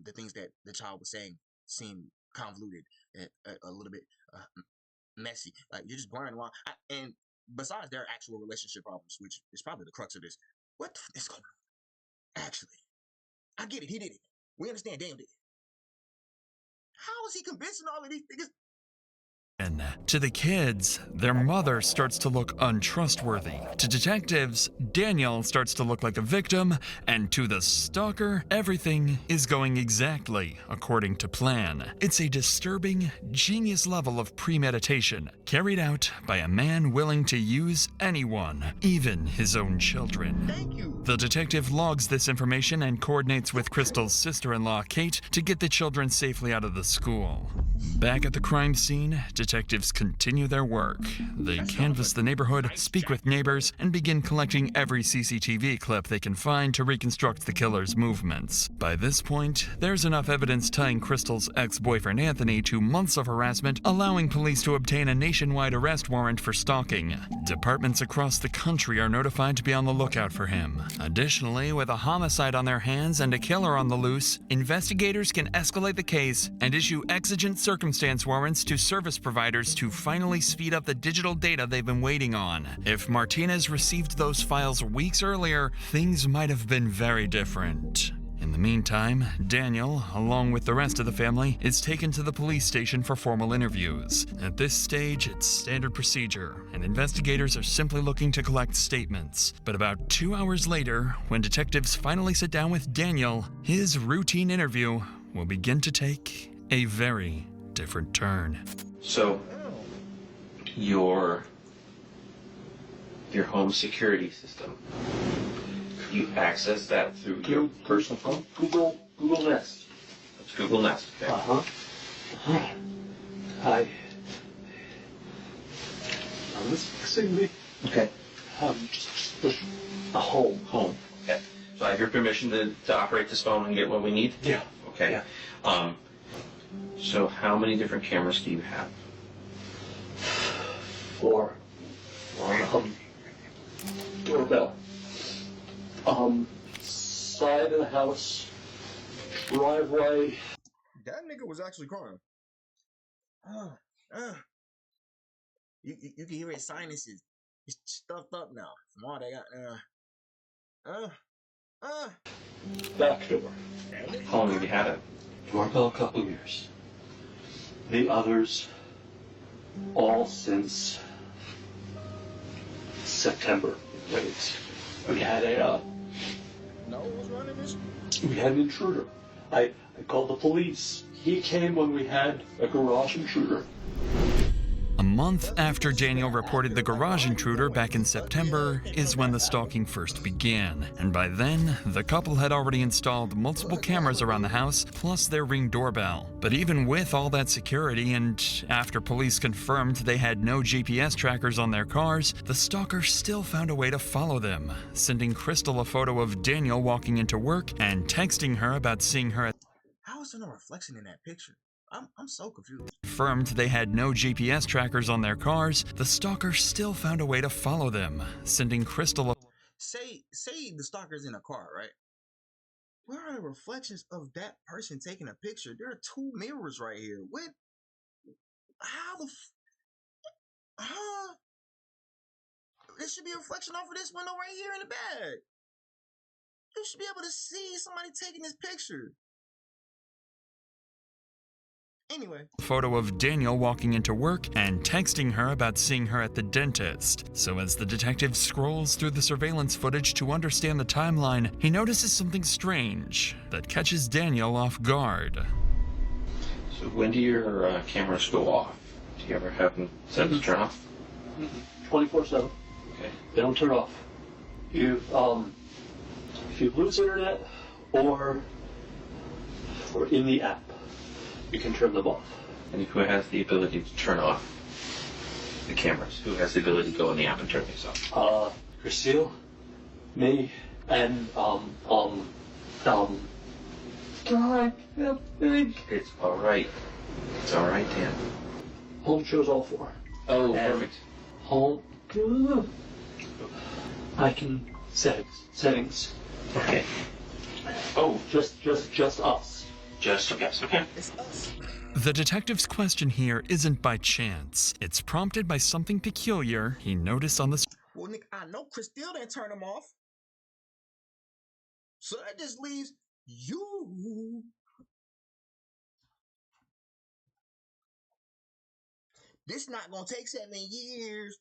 the things that the child was saying seemed convoluted and a little bit messy. Like you're just blurring along. And besides their actual relationship problems, which is probably the crux of this, what the f is going on? Actually, I get it. He did it. We understand Daniel did it. How is he convincing all of these niggas? To the kids, their mother starts to look untrustworthy. To detectives, Daniel starts to look like a victim. And to the stalker, everything is going exactly according to plan. It's a disturbing, genius level of premeditation, carried out by a man willing to use anyone, even his own children. The detective logs this information and coordinates with Crystal's sister-in-law, Kate, to get the children safely out of the school. Back at the crime scene, detectives continue their work. They canvass the neighborhood, speak with neighbors, and begin collecting every CCTV clip they can find to reconstruct the killer's movements. By this point, there's enough evidence tying Crystal's ex-boyfriend Anthony to months of harassment, allowing police to obtain a nationwide arrest warrant for stalking. Departments across the country are notified to be on the lookout for him. Additionally, with a homicide on their hands and a killer on the loose, investigators can escalate the case and issue exigent circumstance warrants to service providers to finally speed up the digital data they've been waiting on. If Martinez received those files weeks earlier, things might have been very different. In the meantime, Daniel, along with the rest of the family, is taken to the police station for formal interviews. At this stage, it's standard procedure, and investigators are simply looking to collect statements. But about 2 hours later, when detectives finally sit down with Daniel, his routine interview will begin to take a very different turn. So, your home security system, you access that through your personal phone? Google Nest. It's Google Nest, okay? This fixing me. Okay. Just push a home. Okay. So I have your permission to operate this phone and get what we need? Yeah. Okay. Yeah. So how many different cameras do you have? 4. Doorbell. Side of the house. Driveway. That nigga was actually crying. You can hear his sinuses. It's stuffed up now from all they got. Back door. How long have you had it? Doorbell a couple years. The others, all since September. We had an intruder. I called the police. He came when we had a garage intruder. A month after Daniel reported the garage intruder back in September is when the stalking first began. And by then, the couple had already installed multiple cameras around the house, plus their Ring doorbell. But even with all that security, and after police confirmed they had no GPS trackers on their cars, the stalker still found a way to follow them, sending Crystal a photo of Daniel walking into work and texting her about seeing her at How is there no reflection in that picture? I'm so confused. Confirmed they had no GPS trackers on their cars, the stalker still found a way to follow them, sending Crystal a Say the stalker's in a car, right? Where are the reflections of that person taking a picture? There are 2 mirrors right here. What? How the there should be a reflection off of this window right here in the back. You should be able to see somebody taking this picture. Anyway. photo of Daniel walking into work and texting her about seeing her at the dentist. So as the detective scrolls through the surveillance footage to understand the timeline, he notices something strange that catches Daniel off guard. So when do your cameras go off? Do you ever have them set to turn off? 24/7. Okay. They don't turn off. If you lose internet or in the app, you can turn them off. And who has the ability to turn off the cameras? Who has the ability to go in the app and turn these off? Christine, me, and God, it's all right. It's all right, Dan. Home shows all 4. Oh, and perfect. Home. I can settings. Okay. Oh, just us. Just us. Okay. It's us. The detective's question here isn't by chance. It's prompted by something peculiar he noticed on the Well, Nick, I know Christine didn't turn them off. So that just leaves you. This not gonna take 7 years.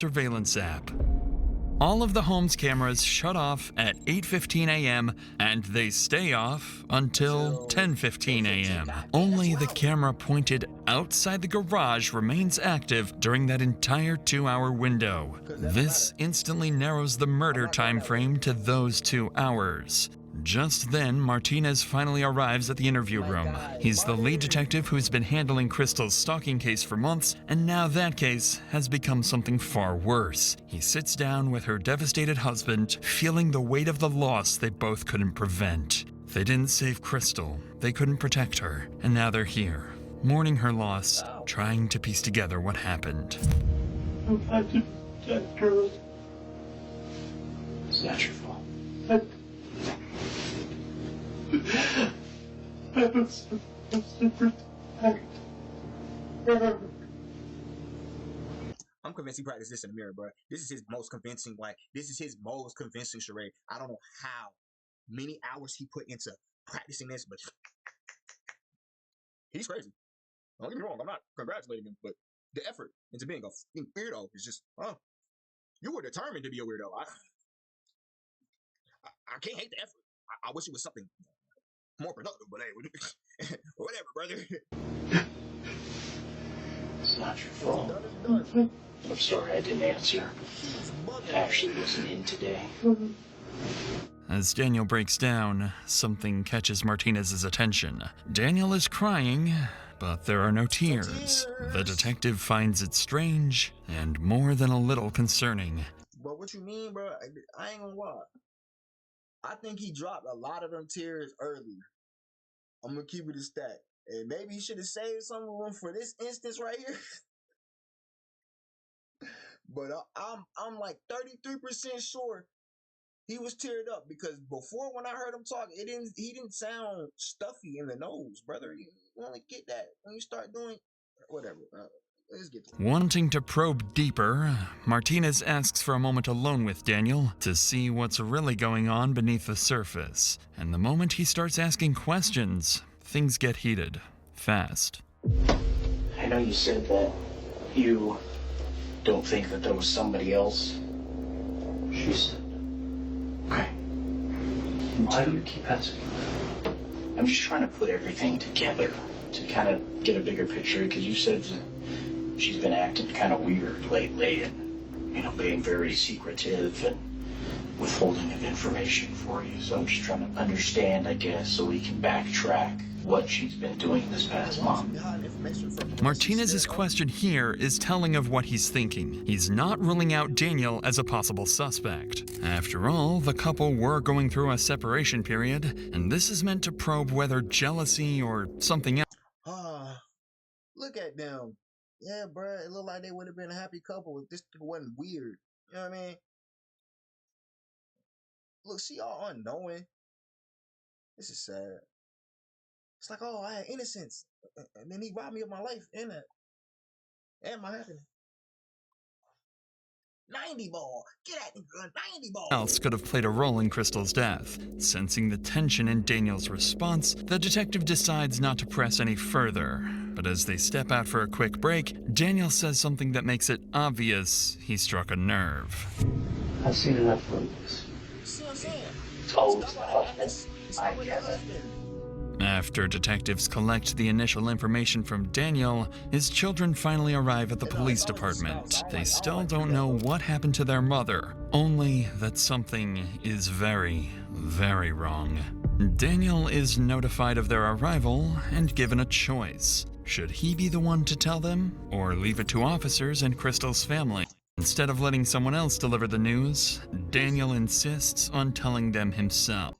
Surveillance app. All of the home's cameras shut off at 8:15 a.m. and they stay off until 10:15 a.m. Only the camera pointed outside the garage remains active during that entire 2-hour window. This instantly narrows the murder time frame to those 2 hours. Just then, Martinez finally arrives at the interview room. He's the lead detective who's been handling Crystal's stalking case for months, and now that case has become something far worse. He sits down with her devastated husband, feeling the weight of the loss they both couldn't prevent. They didn't save Crystal, they couldn't protect her, and now they're here, mourning her loss, trying to piece together what happened. I've had to protect her. It's not your fault. I was supposed to protect her. I'm convinced he practiced this in the mirror, bro. This is his most convincing, this is his most convincing charade. I don't know how many hours he put into practicing this, but he's crazy. Don't get me wrong, I'm not congratulating him, but the effort into being a fucking weirdo is just, you were determined to be a weirdo. I can't hate the effort. I wish it was something more productive, but hey, whatever, brother. It's not your fault. I'm sorry I didn't answer. I actually wasn't in today. As Daniel breaks down, something catches Martinez's attention. Daniel is crying, but there are no tears. The detective finds it strange and more than a little concerning. But what you mean, bro? I ain't gonna lie. I think he dropped a lot of them tears earlier. I'm gonna keep it a stat. And maybe he should have saved some of them for this instance right here. But I'm like 33% sure he was teared up, because before, when I heard him talk, he didn't sound stuffy in the nose, brother. You only get that when you start doing whatever. Let's get to it. Wanting to probe deeper, Martinez asks for a moment alone with Daniel to see what's really going on beneath the surface. And the moment he starts asking questions, things get heated, fast. I know you said that you don't think that there was somebody else. She said. Okay. Why do you keep asking? I'm just trying to put everything together to kind of get a bigger picture, because you said that she's been acting kind of weird lately and, being very secretive and withholding of information for you. So I'm just trying to understand, I guess, so we can backtrack what she's been doing this past month. Martinez's question here is telling of what he's thinking. He's not ruling out Daniel as a possible suspect. After all, the couple were going through a separation period, and this is meant to probe whether jealousy or something else. Look at them. Yeah, bro, it looked like they would have been a happy couple if this wasn't weird. You know what I mean? Look, she all unknowing. This is sad. It's like, oh, I had innocence, and then he robbed me of my life and my happiness. 90 ball. Get at me, girl. 90 ball. Else could have played a role in Crystal's death. Sensing the tension in Daniel's response, the detective decides not to press any further. But as they step out for a quick break, Daniel says something that makes it obvious he struck a nerve. I've seen enough of this. See what I'm saying? It's always the husband. I get it. After detectives collect the initial information from Daniel, his children finally arrive at the police department. They still don't know what happened to their mother, only that something is very, very wrong. Daniel is notified of their arrival and given a choice. Should he be the one to tell them, or leave it to officers and Crystal's family? Instead of letting someone else deliver the news, Daniel insists on telling them himself.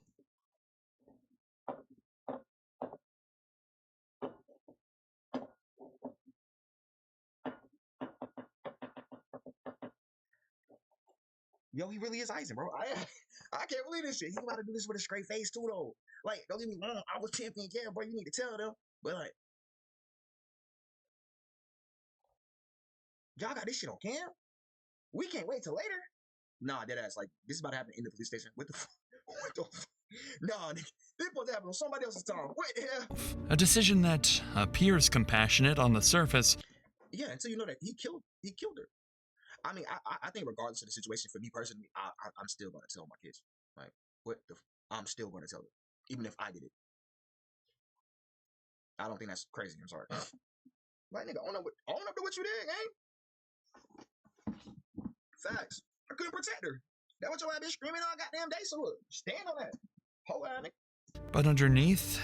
Yo, he really is Eisen, bro. I can't believe this shit. He about to do this with a straight face too, though. Like, don't get me wrong, I was tempting, yeah, bro, you need to tell them. But like, y'all got this shit on cam? We can't wait till later. Nah, deadass. Like, this is about to happen in the police station. What the fuck? What the fuck? Nah, this is supposed to happen on somebody else's time. What the hell? A decision that appears compassionate on the surface. Yeah, until you know that he killed her. I mean, I think regardless of the situation, for me personally, I'm still gonna tell my kids. Like, I'm still gonna tell them, even if I did it. I don't think that's crazy. I'm sorry. Like, nigga, own up to what you did, gang. Facts. I couldn't protect her. That what your ass been screaming all goddamn day, so look, stand on that. Whole ass nigga. But underneath,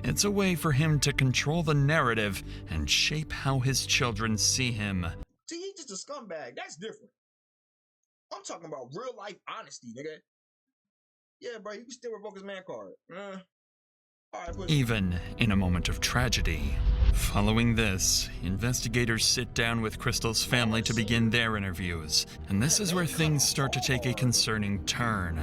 it's a way for him to control the narrative and shape how his children see him. See, he's just a scumbag. That's different. I'm talking about real life honesty, nigga. Yeah, bro, you can still revoke his man card. Even in a moment of tragedy. Following this, investigators sit down with Crystal's family to begin their interviews, and this is where things start to take a concerning turn.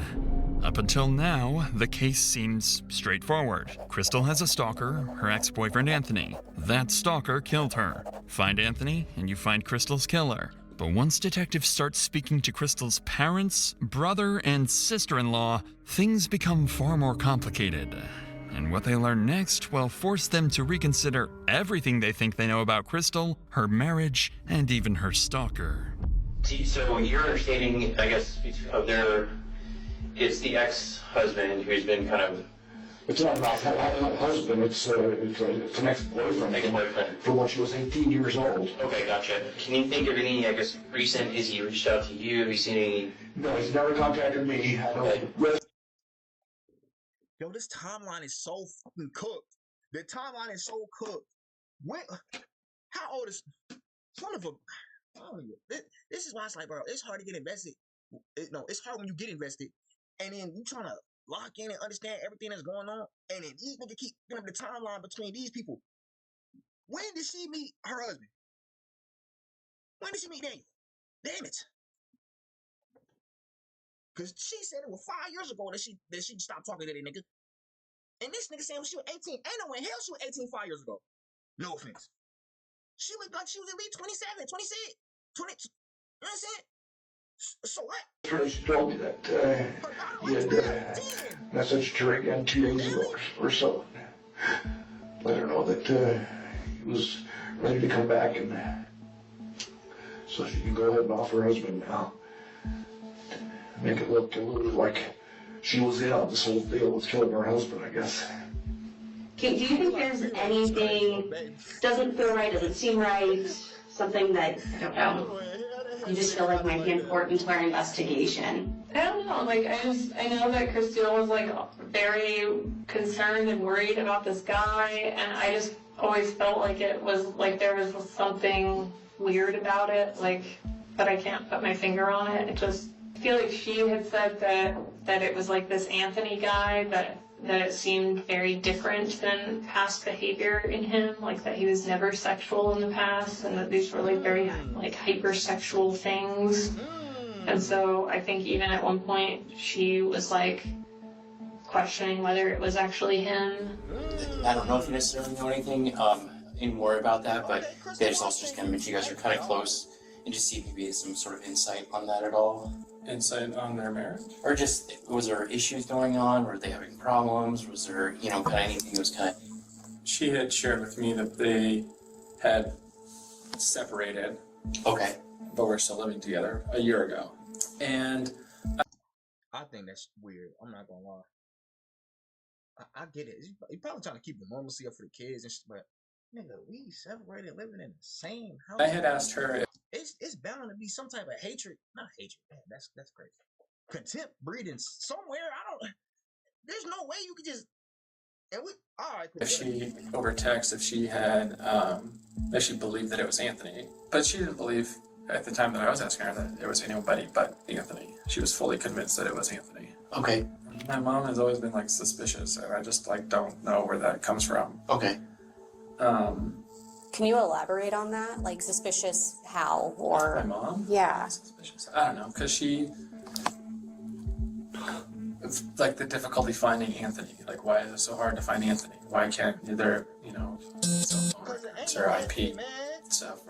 Up until now, the case seems straightforward. Crystal has a stalker, her ex-boyfriend Anthony. That stalker killed her. Find Anthony, and you find Crystal's killer. But once detectives start speaking to Crystal's parents, brother, and sister-in-law, things become far more complicated. And what they learn next will force them to reconsider everything they think they know about Crystal, her marriage, and even her stalker. So your understanding, I guess, of it's the ex-husband who's been kind of... It's not about husband, it's an ex-boyfriend. Ex-boyfriend. From when she was 18 years old. Okay, gotcha. Can you think of any, I guess, recent, has he reached out to you? Have you seen any... No, he's never contacted me. Yo, this timeline is so fucking cooked. The timeline is so cooked. How old is son of a? This is why it's like, bro, it's hard to get invested. It's hard when you get invested, and then you trying to lock in and understand everything that's going on, and then these niggas keep giving up the timeline between these people. When did she meet her husband? When did she meet Daniel? Damn it. Cause she said it was 5 years ago that she stopped talking to that nigga. And this nigga saying she was 18. Ain't no way in hell she was 18 5 years ago. No offense. She looked like she was at least 27, 26, 20. You know what I'm saying? So what? She told me that he had messaged her again 2 days ago or so. Let her know that he was ready to come back, and so she can go ahead and offer her husband now. Make it look a little like she was in on this whole deal with killing her husband, I guess. Do you think there's anything doesn't feel right, doesn't seem right, something that, I don't know, you just feel like might be important to our investigation? I don't know, I know that Christine was very concerned and worried about this guy, and I just always felt like it was there was something weird about it, but I can't put my finger on it. It just, I feel like she had said that it was this Anthony guy, that it seemed very different than past behavior in him, that he was never sexual in the past, and that these were very hypersexual things. And so I think even at one point she was questioning whether it was actually him. I don't know if you necessarily know anything more about that, but they just also just kind of mentioned you guys are kind of close, and just see if maybe some sort of insight on that at all. Insight on their marriage? Or just, was there issues going on? Were they having problems? Was there, kind of anything that was kind of... She had shared with me that they had separated. Okay. But were still living together a year ago. And... I think that's weird. I'm not gonna lie. I get it. You're probably trying to keep the normalcy up for the kids and shit, but nigga, we separated living in the same house. I had asked her... It's bound to be some type of hatred. Not hatred, man. That's crazy. Contempt breeding somewhere. There's no way you could just. And we. All right. Cool. If she over text, if she had, if she believed that it was Anthony, but she didn't believe at the time that I was asking her that it was anybody but Anthony. She was fully convinced that it was Anthony. Okay. My mom has always been suspicious, and I just don't know where that comes from. Okay. Can you elaborate on that? Suspicious how, or... My mom? Yeah. Suspicious. I don't know, because she... It's the difficulty finding Anthony. Why is it so hard to find Anthony? Why can't either, cell phone records or IP stuff?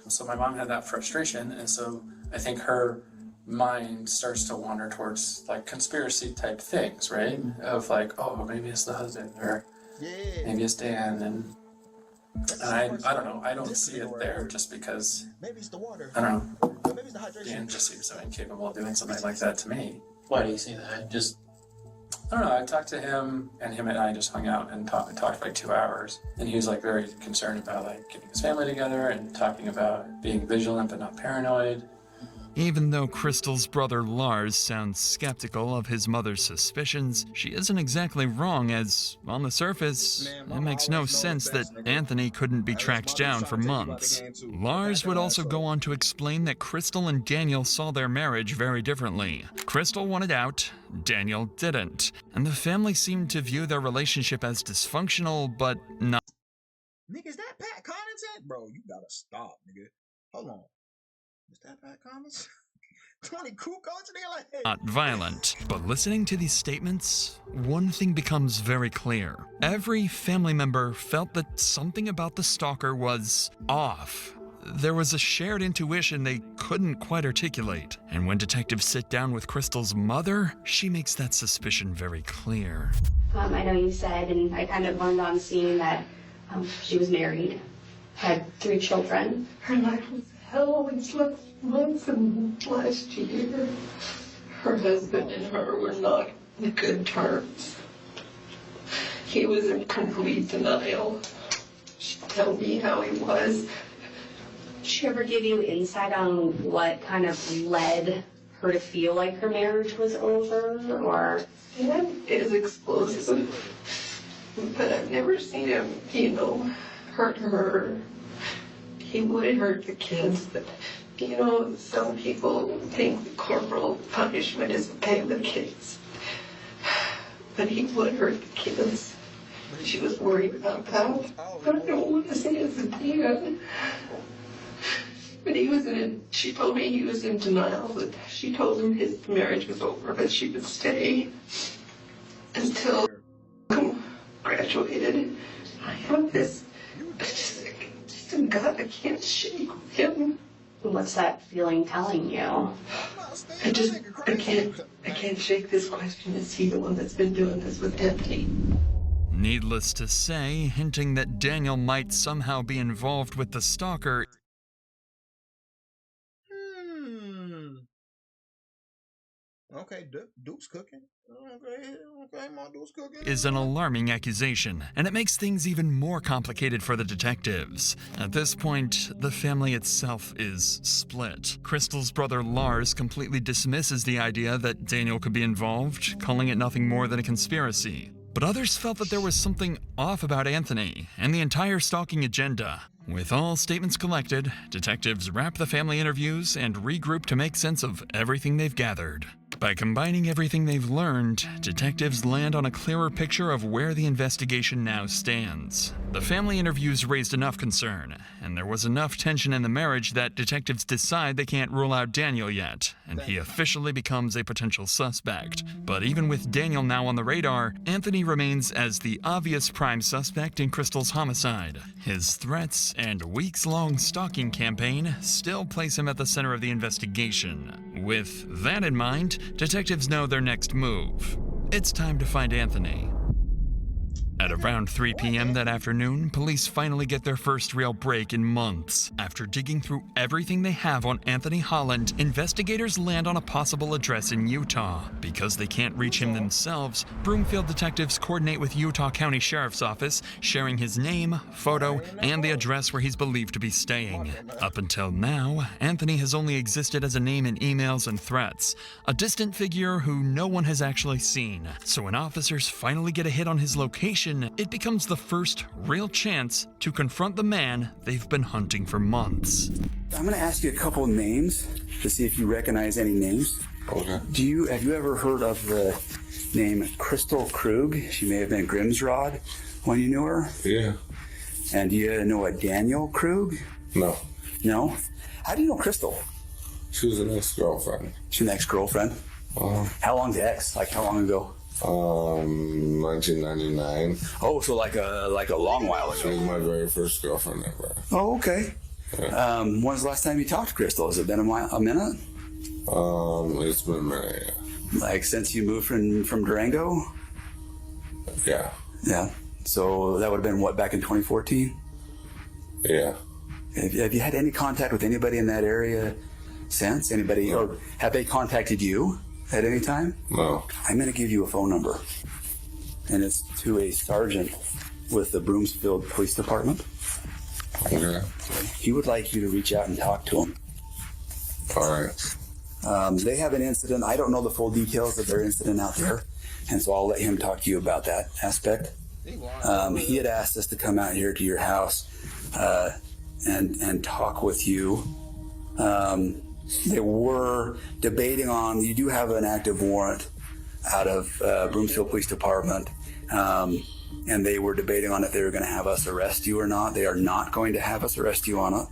So my mom had that frustration, and so I think her mind starts to wander towards, conspiracy type things, right? Of oh, maybe it's the husband, or maybe it's Dan, and... And I don't know, I don't see it there just because, I don't know, Dan just seems so incapable of doing something like that to me. Why do you say that? I don't know, I talked to him and I just hung out and talked for like 2 hours. And he was like very concerned about like getting his family together and talking about being vigilant but not paranoid. Even though Crystal's brother Lars sounds skeptical of his mother's suspicions, she isn't exactly wrong, as, on the surface, it makes no sense that Anthony couldn't be tracked down for months. Lars would also go on to explain that Crystal and Daniel saw their marriage very differently. Crystal wanted out, Daniel didn't, and the family seemed to view their relationship as dysfunctional, but not. Nigga, is that Pat Connaughton? Bro, you gotta stop, nigga. Hold on. Is that Pat Connaughton? 20 cool coach, nigga, like, hey. Not violent. But listening to these statements, one thing becomes very clear. Every family member felt that something about the stalker was off. There was a shared intuition they couldn't quite articulate. And when detectives sit down with Crystal's mother, she makes that suspicion very clear. I know you said, and I kind of learned on seeing that she was married, had 3 children. Her life was hell when she left months and last year. Her husband and her were not in good terms. He was in complete denial. She'd tell me how he was. Did she ever give you insight on what kind of led her to feel like her marriage was over, or? Dad is explosive, but I've never seen him, hurt her. He would hurt the kids, but, some people think corporal punishment is okay with kids. But he would hurt the kids. She was worried about that. I don't want to say it's a dad. But she told me he was in denial, but she told him his marriage was over, but she would stay until graduated. I have this gut I can't shake with him. What's that feeling telling you? I can't shake this question. Is he the one that's been doing this with Anthony? Needless to say, hinting that Daniel might somehow be involved with the stalker Okay, Duke's cooking. Okay, my Duke's cooking. is an alarming accusation, and it makes things even more complicated for the detectives. At this point, the family itself is split. Crystal's brother Lars completely dismisses the idea that Daniel could be involved, calling it nothing more than a conspiracy. But others felt that there was something off about Anthony and the entire stalking agenda. With all statements collected, detectives wrap the family interviews and regroup to make sense of everything they've gathered. By combining everything they've learned, detectives land on a clearer picture of where the investigation now stands. The family interviews raised enough concern, and there was enough tension in the marriage that detectives decide they can't rule out Daniel yet, and he officially becomes a potential suspect. But even with Daniel now on the radar, Anthony remains as the obvious prime suspect in Crystal's homicide. His threats and weeks-long stalking campaign still place him at the center of the investigation. With that in mind, detectives know their next move. It's time to find Anthony. At around 3 p.m. that afternoon, police finally get their first real break in months. After digging through everything they have on Anthony Holland, investigators land on a possible address in Utah. Because they can't reach him themselves, Broomfield detectives coordinate with Utah County Sheriff's Office, sharing his name, photo, and the address where he's believed to be staying. Up until now, Anthony has only existed as a name in emails and threats, a distant figure who no one has actually seen. So when officers finally get a hit on his location, it becomes the first real chance to confront the man they've been hunting for months. I'm going to ask you a couple of names to see if you recognize any names. Okay. Have you ever heard of the name Crystal Krug? She may have been Grimsrod when you knew her. Yeah. And do you know a Daniel Krug? No. No? How do you know Crystal? She was an ex-girlfriend. She's an ex-girlfriend? How long's the ex? Like how long ago? 1999. Oh, so like a long while ago. She was my very first girlfriend ever. Oh, okay. Yeah. When's the last time you talked to Crystal? Has it been a minute? It's been a minute, yeah. Like since you moved from Durango? Yeah. Yeah. So that would have been what, back in 2014? Yeah. Have you had any contact with anybody in that area since? Anybody, or have they contacted you at any time? No. I'm going to give you a phone number, and it's to a sergeant with the Broomfield Police Department. Okay. He would like you to reach out and talk to him. All right. They have an incident. I don't know the full details of their incident out there, and so I'll let him talk to you about that aspect. He had asked us to come out here to your house and talk with you. They were debating on, you do have an active warrant out of Broomfield Police Department, and they were debating on if they were going to have us arrest you or not. They are not going to have us arrest you on it.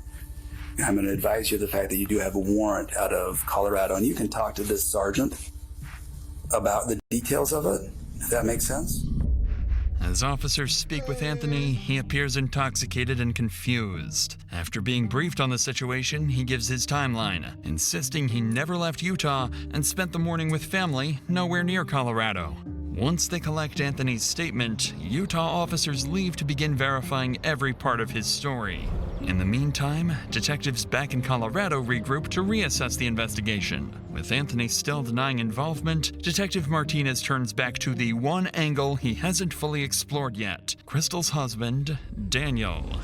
I'm going to advise you of the fact that you do have a warrant out of Colorado, and you can talk to this sergeant about the details of it, if that makes sense. As officers speak with Anthony, he appears intoxicated and confused. After being briefed on the situation, he gives his timeline, insisting he never left Utah and spent the morning with family nowhere near Colorado. Once they collect Anthony's statement, Utah officers leave to begin verifying every part of his story. In the meantime, detectives back in Colorado regroup to reassess the investigation. With Anthony still denying involvement, Detective Martinez turns back to the one angle he hasn't fully explored yet: Crystal's husband, Daniel.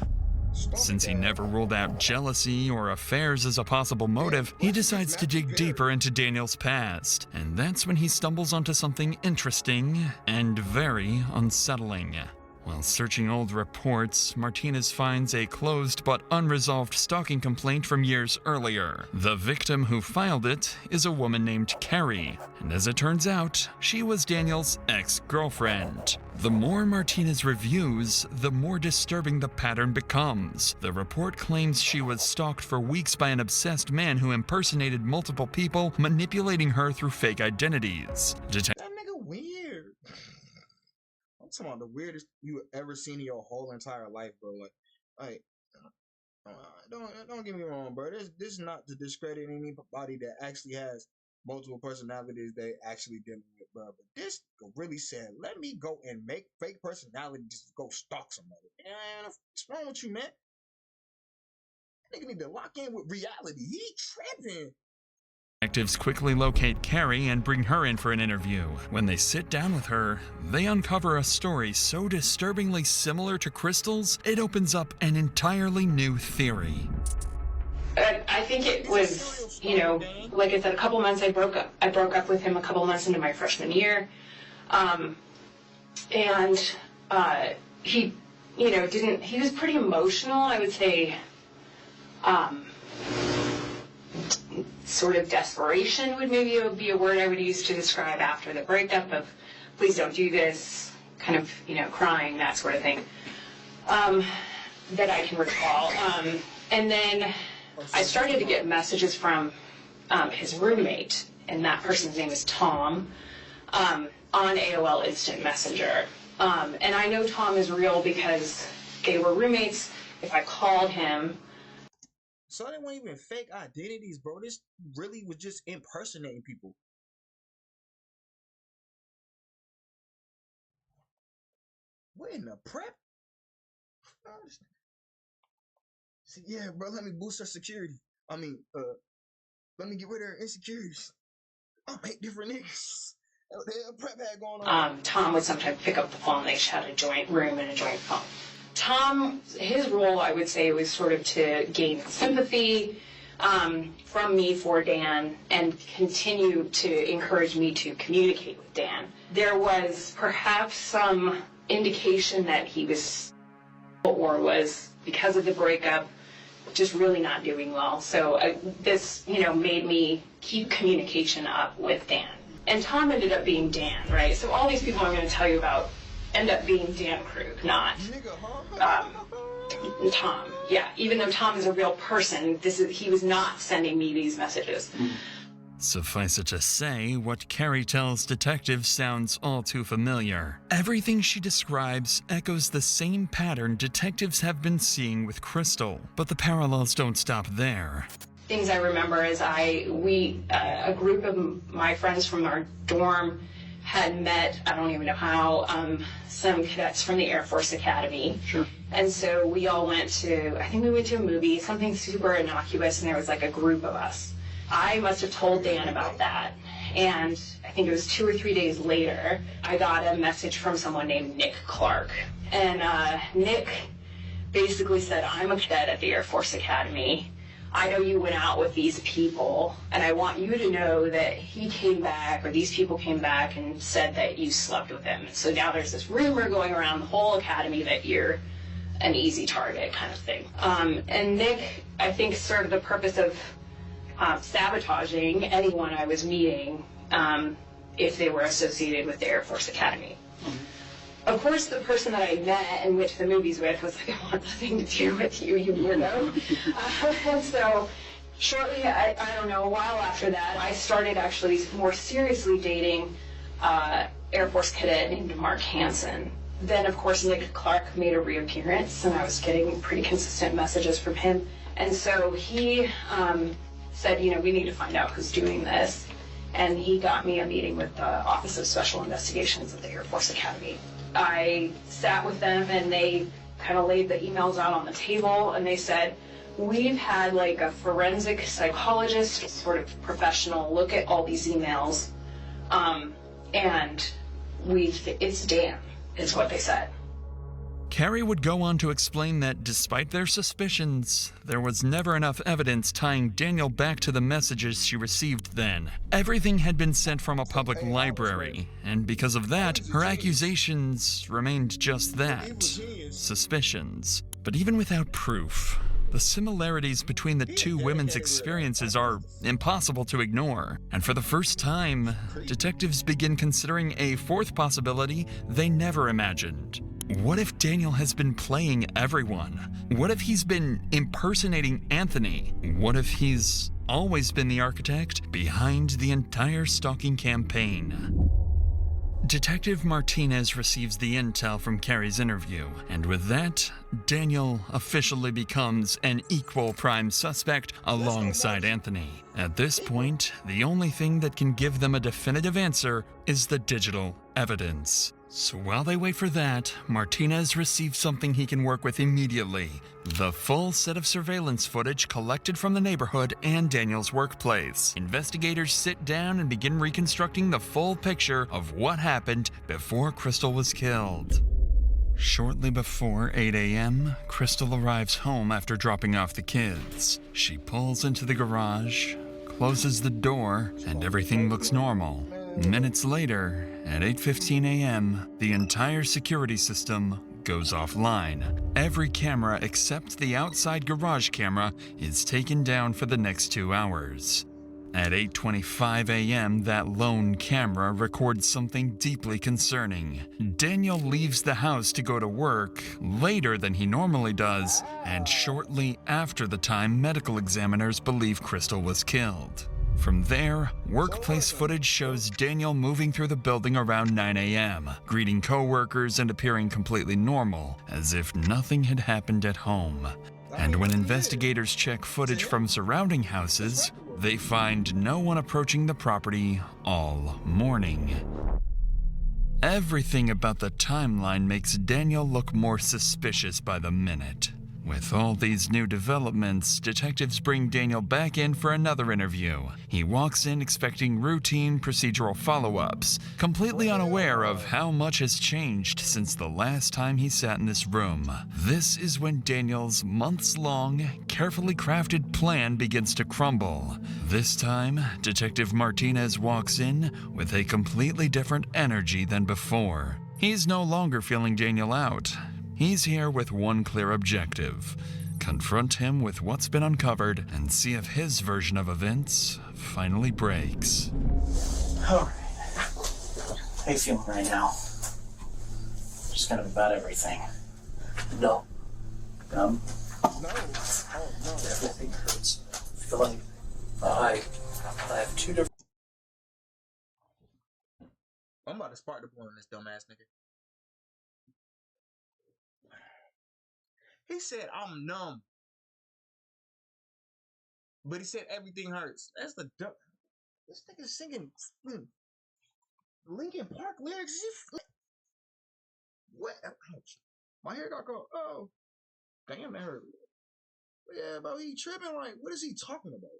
Since he never ruled out jealousy or affairs as a possible motive, he decides to dig deeper into Daniel's past. And that's when he stumbles onto something interesting and very unsettling. While searching old reports, Martinez finds a closed but unresolved stalking complaint from years earlier. The victim who filed it is a woman named Carrie, and as it turns out, she was Daniel's ex-girlfriend. The more Martinez reviews, the more disturbing the pattern becomes. The report claims she was stalked for weeks by an obsessed man who impersonated multiple people, manipulating her through fake identities. That nigga weird. I'm talking about the weirdest you ever seen in your whole entire life, bro. Like, don't get me wrong, bro. This is not to discredit anybody that actually has multiple personalities they actually dealing with, bro. But this really said, let me go and make fake personality just to go stalk somebody. Man, what's wrong with you, man? Nigga need to lock in with reality. He tripping. Detectives quickly locate Carrie and bring her in for an interview. When they sit down with her, they uncover a story so disturbingly similar to Crystal's, it opens up an entirely new theory. I think it was, like I said, a couple months I broke up with him a couple months into my freshman year. He, he was pretty emotional, I would say. Sort of desperation would maybe be a word I would use to describe after the breakup of, please don't do this, kind of, crying, that sort of thing, that I can recall. And then I started to get messages from his roommate, and that person's name is Tom, on AOL Instant Messenger. And I know Tom is real because they were roommates. If I called him, so they weren't even fake identities, bro. This really was just impersonating people. What in the prep? See, yeah, bro, let me boost her security. Let me get rid of her insecurities. I'm 8 different niggas. What the hell prep had going on? Tom would sometimes pick up the phone. They had a joint room and a joint phone. Tom, his role, I would say, was sort of to gain sympathy from me for Dan and continue to encourage me to communicate with Dan. There was perhaps some indication that he was, or was, because of the breakup, just really not doing well. So this, made me keep communication up with Dan. And Tom ended up being Dan, right? So all these people I'm going to tell you about end up being Dan Krug, not Tom. Yeah, even though Tom is a real person, he was not sending me these messages. Suffice it to say, what Carrie tells detectives sounds all too familiar. Everything she describes echoes the same pattern detectives have been seeing with Crystal, but the parallels don't stop there. Things I remember is a group of my friends from our dorm had met, I don't even know how, some cadets from the Air Force Academy. Sure. And so we all went to, I think we went to a movie, something super innocuous, and there was like a group of us. I must have told Dan about that. And I think it was 2 or 3 days later, I got a message from someone named Nick Clark. And Nick basically said, I'm a cadet at the Air Force Academy. I know you went out with these people, and I want you to know that he came back, or these people came back and said that you slept with him. So now there's this rumor going around the whole academy that you're an easy target kind of thing. And Nick, I think, served the purpose of sabotaging anyone I was meeting if they were associated with the Air Force Academy. Of course, the person that I met and went to the movies with was like, I want nothing to do with you, you weirdo. And so shortly, I don't know, a while after that, I started actually more seriously dating Air Force cadet named Mark Hansen. Then, of course, Nick Clark made a reappearance, and I was getting pretty consistent messages from him. And so he said, you know, we need to find out who's doing this. And he got me a meeting with the Office of Special Investigations at the Air Force Academy. I sat with them, and they kind of laid the emails out on the table, and they said, we've had like a forensic psychologist, sort of professional, look at all these emails, and it's Dan, is what they said. Carrie would go on to explain that despite their suspicions, there was never enough evidence tying Daniel back to the messages she received then. Everything had been sent from a public library, and because of that, her accusations remained just that, suspicions. But even without proof, the similarities between the two women's experiences are impossible to ignore. And for the first time, detectives begin considering a fourth possibility they never imagined. What if Daniel has been playing everyone? What if he's been impersonating Anthony? What if he's always been the architect behind the entire stalking campaign? Detective Martinez receives the intel from Carrie's interview, and with that, Daniel officially becomes an equal prime suspect alongside Anthony. At this point, the only thing that can give them a definitive answer is the digital evidence. So while they wait for that, Martinez receives something he can work with immediately: the full set of surveillance footage collected from the neighborhood and Daniel's workplace. Investigators sit down and begin reconstructing the full picture of what happened before Crystal was killed. Shortly before 8 a.m., Crystal arrives home after dropping off the kids. She pulls into the garage, closes the door, and everything looks normal. Minutes later, at 8:15 a.m., the entire security system goes offline. Every camera except the outside garage camera is taken down for the next 2 hours. At 8:25 a.m., that lone camera records something deeply concerning. Daniel leaves the house to go to work later than he normally does, and shortly after the time medical examiners believe Crystal was killed. From there, workplace footage shows Daniel moving through the building around 9 a.m., greeting coworkers and appearing completely normal, as if nothing had happened at home. And when investigators check footage from surrounding houses, they find no one approaching the property all morning. Everything about the timeline makes Daniel look more suspicious by the minute. With all these new developments, detectives bring Daniel back in for another interview. He walks in expecting routine procedural follow-ups, completely unaware of how much has changed since the last time he sat in this room. This is when Daniel's months-long, carefully crafted plan begins to crumble. This time, Detective Martinez walks in with a completely different energy than before. He's no longer feeling Daniel out. He's here with one clear objective: confront him with what's been uncovered and see if his version of events finally breaks. All right. How you feeling right now? Just kind of about everything. No. No. Everything hurts. I feel like I have two different. I'm about to spark the boy on this dumbass nigga. He said I'm numb, but he said everything hurts. That's the dumb. This nigga's singing. Linkin Park lyrics. What? My hair got go. Oh, damn, that hurt. Yeah, bro, he tripping. Like, what is he talking about?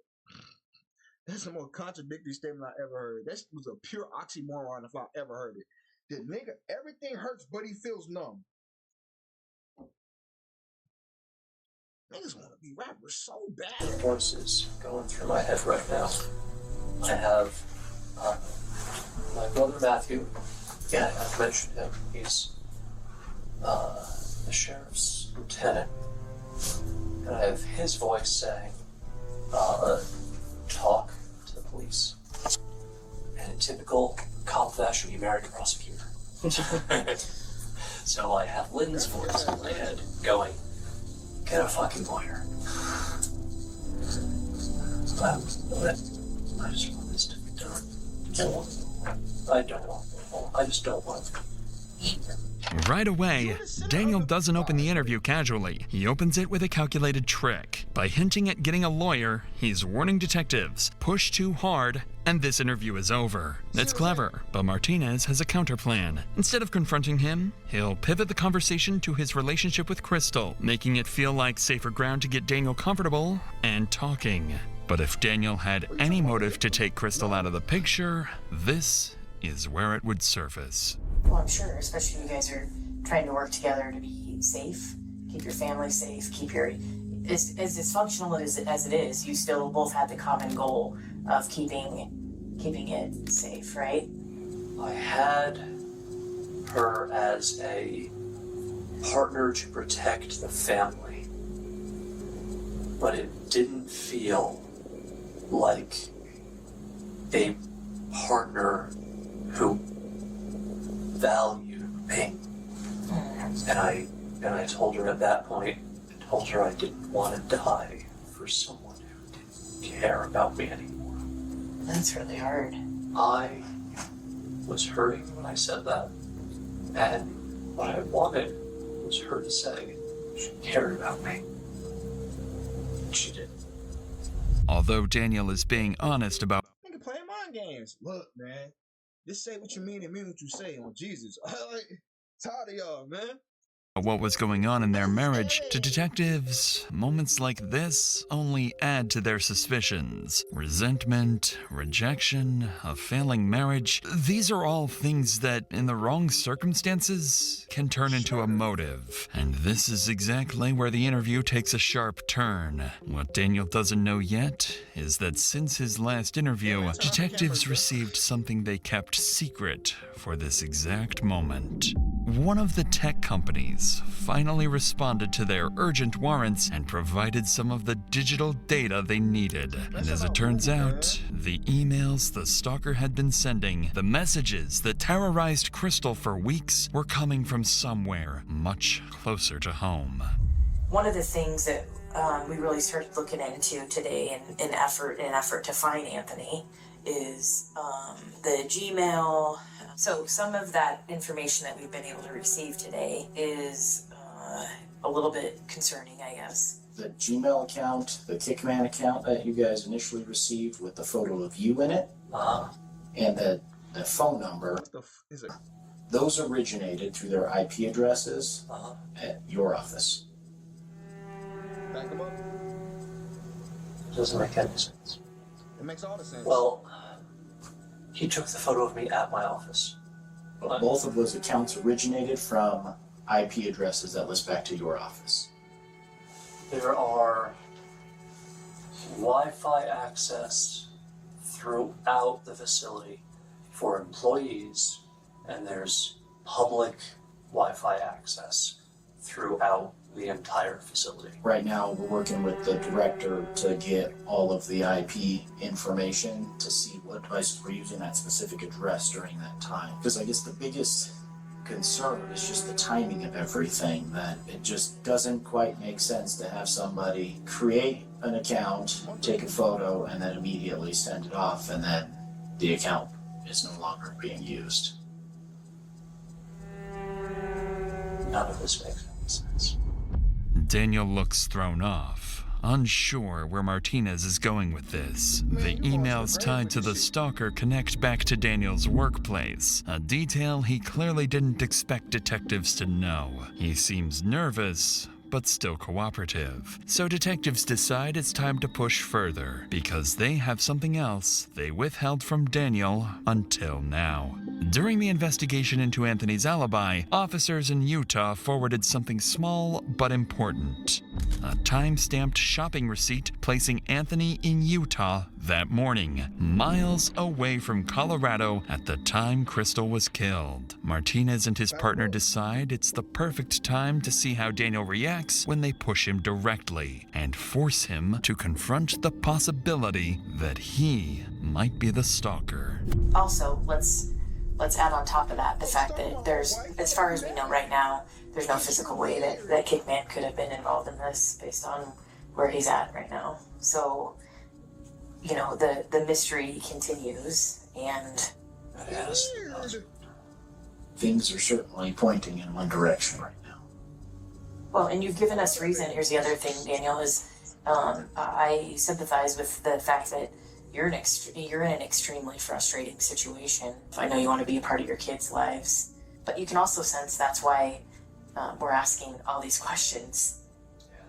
That's the most contradictory statement I ever heard. That was a pure oxymoron if I ever heard it. The nigga, everything hurts, but he feels numb. Niggas want to be rappers so bad. The voices going through my head right now. I have my brother Matthew. Yeah, I've mentioned him. He's the sheriff's lieutenant. And I have his voice saying, talk to the police. And in typical cop fashion, you married a prosecutor. So I have Lynn's voice in my head going, get a fucking lawyer. I just want this to be done. I just don't want it. Right away, Daniel doesn't open the interview casually. He opens it with a calculated trick. By hinting at getting a lawyer, he's warning detectives, push too hard, and this interview is over. That's clever, but Martinez has a counterplan. Instead of confronting him, he'll pivot the conversation to his relationship with Crystal, making it feel like safer ground to get Daniel comfortable and talking. But if Daniel had any motive to take Crystal out of the picture, this is where it would surface. Well, I'm sure, especially you guys are trying to work together to be safe, keep your family safe, keep your... As dysfunctional as it is, you still both have the common goal of keeping it safe, right? I had her as a partner to protect the family, but it didn't feel like a partner who valued me. And I told her at that point, I told her I didn't want to die for someone who didn't care about me anymore. That's really hard. I was hurting when I said that. And what I wanted was her to say she cared about me. She did. Although Daniel is being honest about Nigga playing mind games. Look, man. Just say what you mean and mean what you say on Jesus. Tired of y'all, man. what was going on in their marriage, to detectives, moments like this only add to their suspicions. Resentment, rejection, a failing marriage, these are all things that, in the wrong circumstances, can turn into a motive. And this is exactly where the interview takes a sharp turn. What Daniel doesn't know yet is that since his last interview, detectives received something they kept secret for this exact moment. One of the tech companies finally responded to their urgent warrants and provided some of the digital data they needed. And as it turns out, the emails the stalker had been sending, the messages that terrorized Crystal for weeks, were coming from somewhere much closer to home. One of the things that we really started looking into today in an effort to find Anthony is the Gmail. So some of that information that we've been able to receive today is a little bit concerning, I guess. The Gmail account, the Kickman account that you guys initially received with the photo of you in it, and the phone number, What the f is it? those originated through their IP addresses at your office. Back them up. Doesn't make any sense. It makes all the sense. Well, he took the photo of me at my office. But both of those accounts originated from IP addresses that list back to your office. There are Wi-Fi access throughout the facility for employees, and there's public Wi-Fi access throughout the entire facility. Right now, we're working with the director to get all of the IP information to see what devices were using that specific address during that time. Because I guess the biggest concern is just the timing of everything, that it just doesn't quite make sense to have somebody create an account, take a photo, and then immediately send it off, and then the account is no longer being used. None of this makes any sense. Daniel looks thrown off. Unsure where Martinez is going with this, the emails tied to the stalker connect back to Daniel's workplace, a detail he clearly didn't expect detectives to know. He seems nervous, but still cooperative. So detectives decide it's time to push further, because they have something else they withheld from Daniel until now. During the investigation into Anthony's alibi, officers in Utah forwarded something small but important. A time-stamped shopping receipt placing Anthony in Utah that morning, miles away from Colorado at the time Crystal was killed. Martinez and his partner decide it's the perfect time to see how Daniel reacts when they push him directly and force him to confront the possibility that he might be the stalker. Also, let's add on top of that the fact that there's, as far as we know right now, there's no physical way that Kickman could have been involved in this based on where he's at right now. So, you know, the mystery continues, and things are certainly pointing in one direction right now. Well, and you've given us reason. Here's the other thing, Daniel, is I sympathize with the fact that you're in an extremely frustrating situation. I know you want to be a part of your kids' lives, but you can also sense that's why we're asking all these questions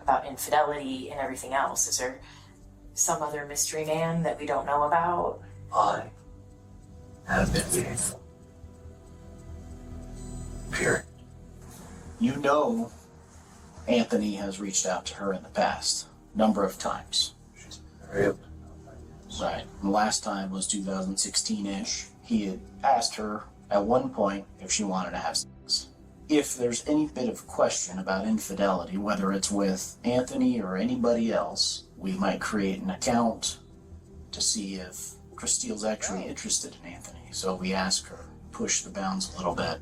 about infidelity and everything else. Is there some other mystery man that we don't know about? I have been faithful. Period. You know Anthony has reached out to her in the past, a number of times. She's been very open. Right. The last time was 2016-ish. He had asked her at one point if she wanted to have sex. If there's any bit of question about infidelity, whether it's with Anthony or anybody else, we might create an account to see if Christine's actually interested in Anthony. So we ask her, push the bounds a little bit,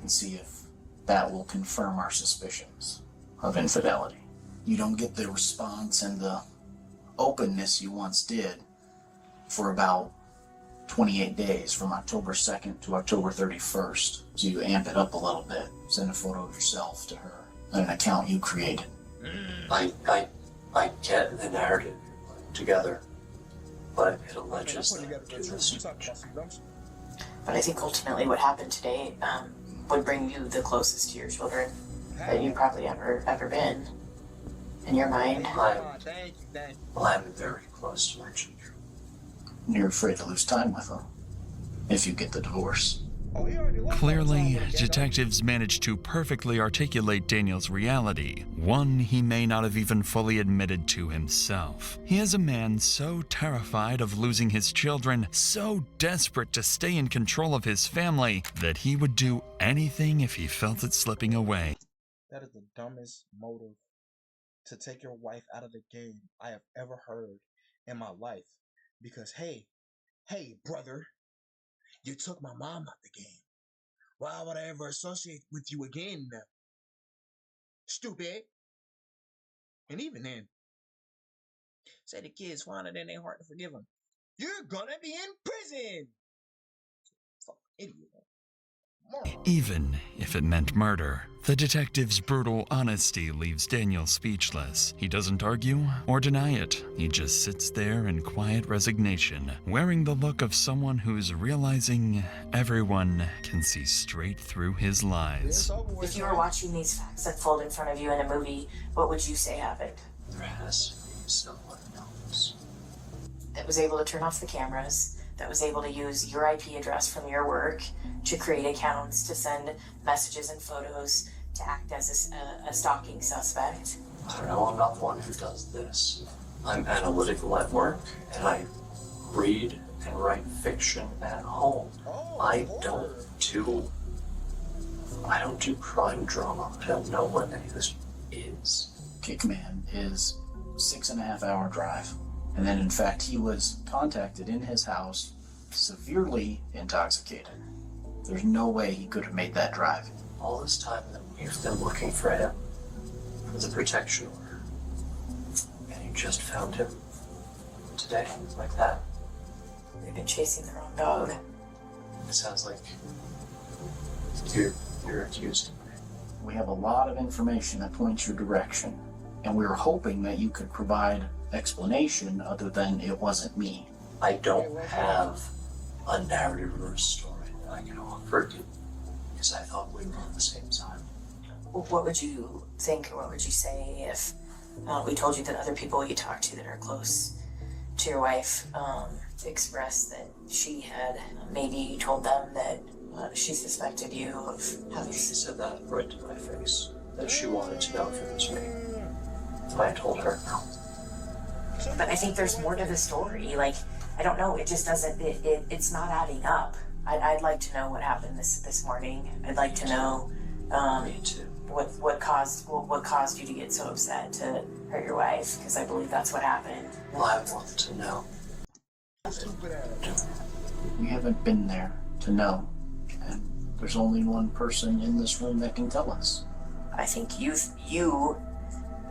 and see if that will confirm our suspicions of infidelity. You don't get the response and the openness you once did for about 28 days, from October 2nd to October 31st. So you amp it up a little bit, send a photo of yourself to her, and an account you created. I get the narrative together, but it alleges that this. But I think ultimately what happened today would bring you the closest to your children that you've probably ever been in your mind. I'm very close to my children. You're afraid to lose time with them if you get the divorce. Clearly, detectives managed to perfectly articulate Daniel's reality, one he may not have even fully admitted to himself. He is a man so terrified of losing his children, so desperate to stay in control of his family, that he would do anything if he felt it slipping away. That is the dumbest motive to take your wife out of the game I have ever heard in my life. Because, hey, brother, you took my mom out the game. Why would I ever associate with you again? Stupid. And even then, say the kids find it in their heart to forgive him. You're gonna be in prison. Fucking idiot. Even if it meant murder, the detective's brutal honesty leaves Daniel speechless. He doesn't argue or deny it. He just sits there in quiet resignation, wearing the look of someone who's realizing everyone can see straight through his lies. If you were watching these facts unfold in front of you in a movie, what would you say happened? There has to be someone else that was able to turn off the cameras, that was able to use your IP address from your work to create accounts, to send messages and photos, to act as a stalking suspect. I don't know, I'm not the one who does this. I'm analytical at work, and I read and write fiction at home. I don't do crime drama. I don't know what any of this is. Kickman is 6.5 hour drive. And then, in fact, he was contacted in his house, severely intoxicated. There's no way he could have made that drive. All this time that we've been looking for him, for the protection order, and you just found him today, like that. They've been chasing the wrong dog. It sounds like you're accused. We have a lot of information that points your direction, And we were hoping that you could provide explanation other than it wasn't me. I don't have a narrative or a story that I can offer you because I thought we were on the same side. What would you think, or what would you say if we told you that other people you talked to that are close to your wife expressed that she had maybe told them that she suspected you of having... She said that right to my face, that she wanted to know if it was me. I told her no. But I think there's more to the story. Like, I don't know, it just doesn't, it's not adding up. I'd like to know what happened this morning. I'd like to know me too. What caused you to get so upset to hurt your wife, because I believe that's what happened. Well, I want to know. We haven't been there to know, and there's only one person in this room that can tell us. I think you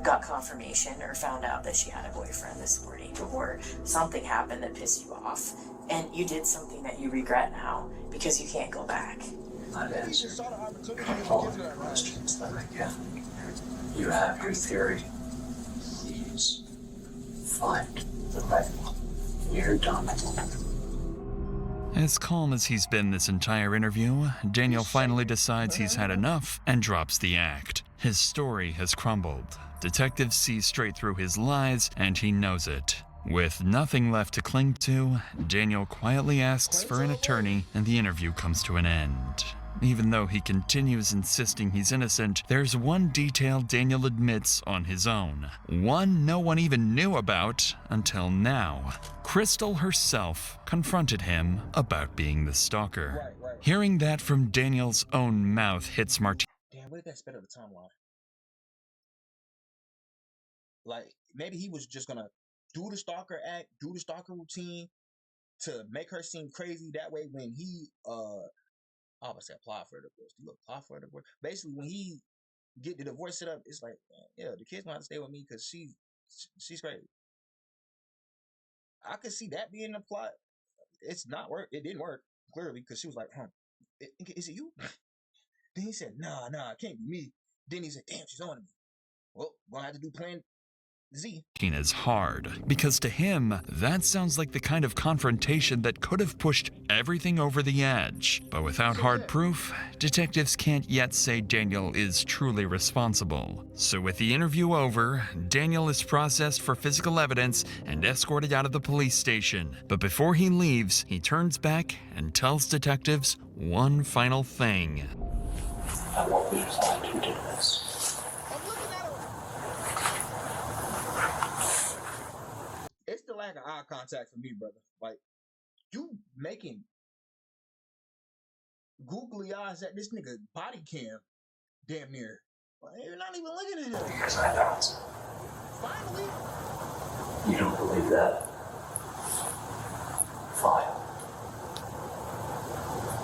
got confirmation or found out that she had a boyfriend this morning, or something happened that pissed you off, and you did something that you regret now because you can't go back. I've answered all of your questions that I can. You have your theory. Please find the right one. You're done. As calm as he's been this entire interview, Daniel finally decides he's had enough and drops the act. His story has crumbled. Detectives see straight through his lies, and he knows it. With nothing left to cling to, Daniel quietly asks for an attorney, and the interview comes to an end. Even though he continues insisting he's innocent, there's one detail Daniel admits on his own. One no one even knew about until now. Crystal herself confronted him about being the stalker. Hearing that from Daniel's own mouth hits Martin. Damn, where did that spit of the timeline? Like, maybe he was just gonna do the stalker act, do the stalker routine to make her seem crazy. That way, when he, I was say apply for a divorce. Do you apply for a divorce? Basically, when he get the divorce set up, it's like, yeah, the kid's gonna have to stay with me because she's crazy. I could see that being the plot. It's not work. It didn't work clearly because she was like, is it you? Then he said, nah, it can't be me. Then he said, damn, she's on to me. Well, gonna have to do plan Z. Is hard, because to him, that sounds like the kind of confrontation that could have pushed everything over the edge. But without hard proof, detectives can't yet say Daniel is truly responsible. So with the interview over, Daniel is processed for physical evidence and escorted out of the police station. But before he leaves, he turns back and tells detectives one final thing. I won't be glad you did this. It's the lack of eye contact for me, brother. Like, you making googly eyes at this nigga body cam, damn near. Like, you're not even looking at him. Because I don't. Finally. You don't believe that? Fine.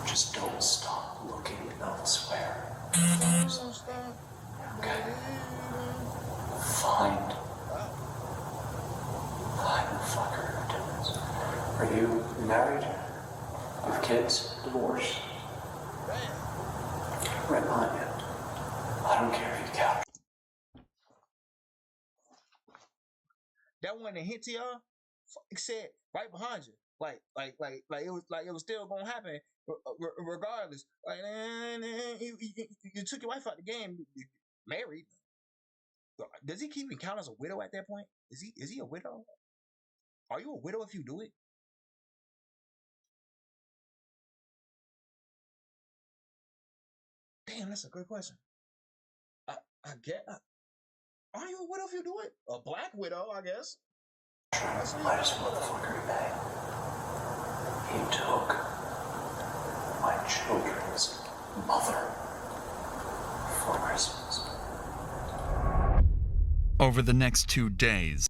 Just don't stop looking elsewhere. Okay. Find the fucker who did this. Are you married? With kids? Divorced? Right behind you. I don't care if you count. That wasn't a hint to y'all. It said right behind you. Like it was still gonna happen regardless. Like, you took your wife out the game. Married. Does he even count as a widow at that point? Is he a widow? Are you a widow if you do it? Damn, that's a good question. I get. Are you a widow if you do it? A black widow, I guess. Last motherfucker today. He took my children's mother for Christmas. Over the next 2 days,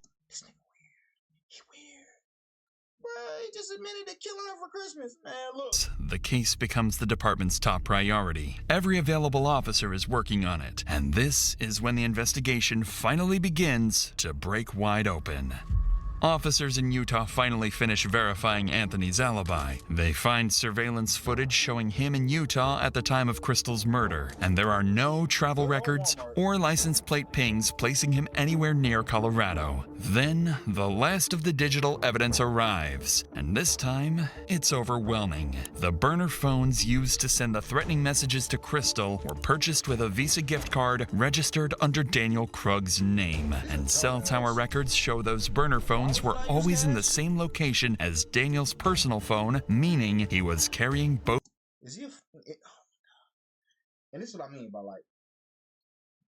He just admitted to killing her for Christmas. Man, look. the case becomes the department's top priority. Every available officer is working on it, and this is when the investigation finally begins to break wide open. Officers in Utah finally finish verifying Anthony's alibi. They find surveillance footage showing him in Utah at the time of Crystal's murder, and there are no travel records or license plate pings placing him anywhere near Colorado. Then, the last of the digital evidence arrives, and this time, it's overwhelming. The burner phones used to send the threatening messages to Crystal were purchased with a Visa gift card registered under Daniel Krug's name, and cell tower records show those burner phones were always in the same location as Daniel's personal phone, meaning he was carrying both. Is he? And this is what I mean by like,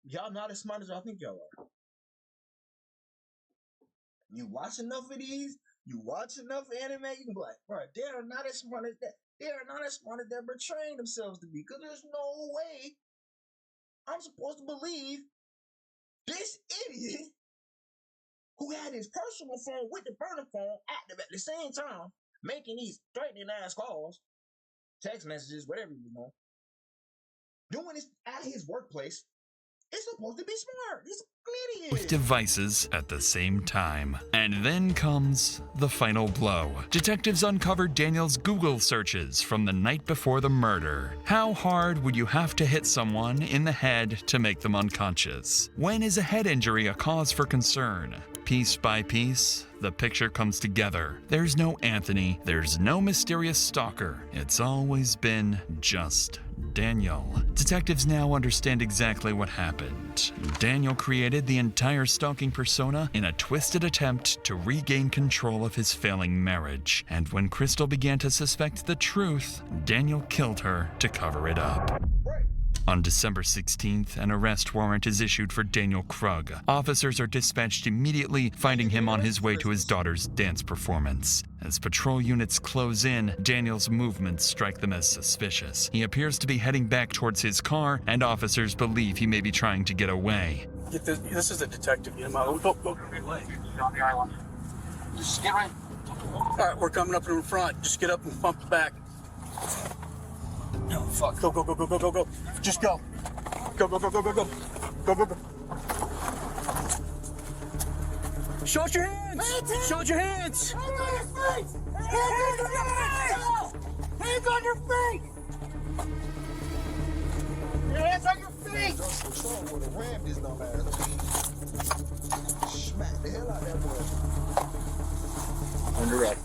y'all not as smart as y'all think y'all are. You watch enough of these, you watch enough anime, you can be like, bro, they're not as smart as that. They're not as smart as they're portraying themselves to be. Because there's no way I'm supposed to believe this idiot who had his personal phone with the burner phone active at the same time, making these threatening ass calls, text messages, whatever you know, doing this at his workplace. It's supposed to be smart. He's an idiot. With devices at the same time. And then comes the final blow. Detectives uncovered Daniel's Google searches from the night before the murder. How hard would you have to hit someone in the head to make them unconscious? When is a head injury a cause for concern? Piece by piece, the picture comes together. There's no Anthony, there's no mysterious stalker. It's always been just Daniel. Detectives now understand exactly what happened. Daniel created the entire stalking persona in a twisted attempt to regain control of his failing marriage. And when Crystal began to suspect the truth, Daniel killed her to cover it up. On December 16th, an arrest warrant is issued for Daniel Krug. Officers are dispatched immediately, finding him on his way to his daughter's dance performance. As patrol units close in, Daniel's movements strike them as suspicious. He appears to be heading back towards his car, and officers believe he may be trying to get away. Get this. This is a detective. You know, go. On the island. Just get right. All right, we're coming up in front. Just get up and pump the back. No, fuck. Go. Just go. Go. Go. Show us your hands. Show us your hands. Hands on your face. Hands on your face. Hands on your face. Someone would have rammed this dumb ass. Smack the hell out of that boy. Under wrap.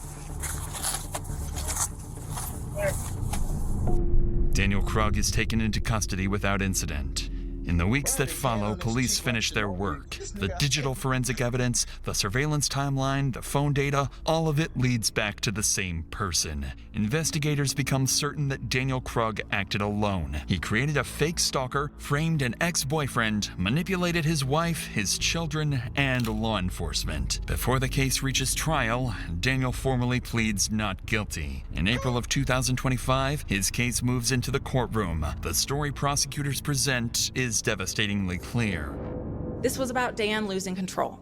Daniel Krug is taken into custody without incident. In the weeks that follow, police finish their work. The digital forensic evidence, the surveillance timeline, the phone data, all of it leads back to the same person. Investigators become certain that Daniel Krug acted alone. He created a fake stalker, framed an ex-boyfriend, manipulated his wife, his children, and law enforcement. Before the case reaches trial, Daniel formally pleads not guilty. In April of 2025, his case moves into the courtroom. The story prosecutors present is devastatingly clear. This was about Dan losing control.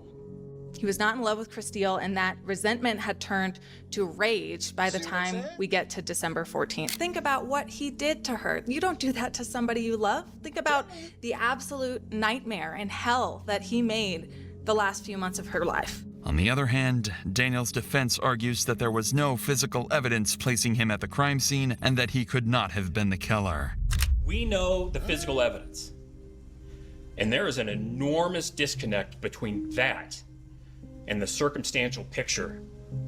He was not in love with Christelle, and that resentment had turned to rage by the time we get to December 14th. Think about what he did to her. You don't do that to somebody you love. Think about the absolute nightmare and hell that he made the last few months of her life. On the other hand, Daniel's defense argues that there was no physical evidence placing him at the crime scene and that he could not have been the killer. We know the physical evidence. And there is an enormous disconnect between that and the circumstantial picture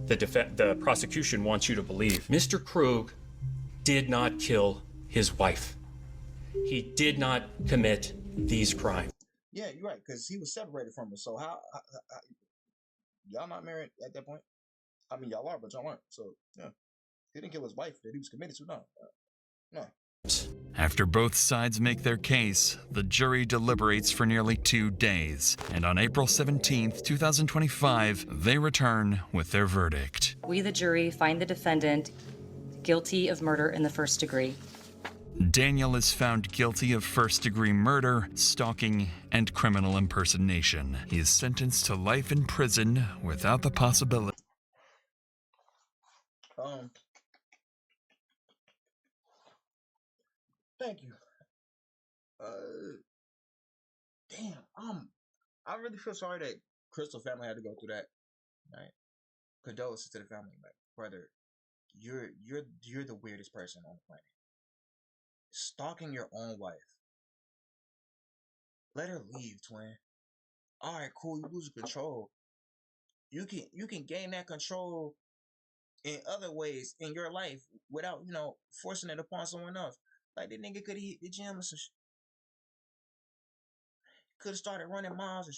the prosecution wants you to believe. Mr. Krug did not kill his wife. He did not commit these crimes. Yeah, you're right, because he was separated from her. So how y'all not married at that point? I mean, y'all are, but y'all aren't. So, yeah. He didn't kill his wife that he was committed to, no. After both sides make their case, the jury deliberates for nearly 2 days, and on April 17th, 2025, they return with their verdict. We, the jury, find the defendant guilty of murder in the first degree. Daniel is found guilty of first-degree murder, stalking, and criminal impersonation. He is sentenced to life in prison without the possibility. Thank you. Damn, I really feel sorry that Crystal family had to go through that. Right? condolences to the family. Like, brother, you're the weirdest person on the planet. Stalking your own wife. Let her leave, twin. Alright, cool, you lose control. You can gain that control in other ways in your life without, forcing it upon someone else. Like, the nigga could have hit the gym or some shit. Could have started running miles and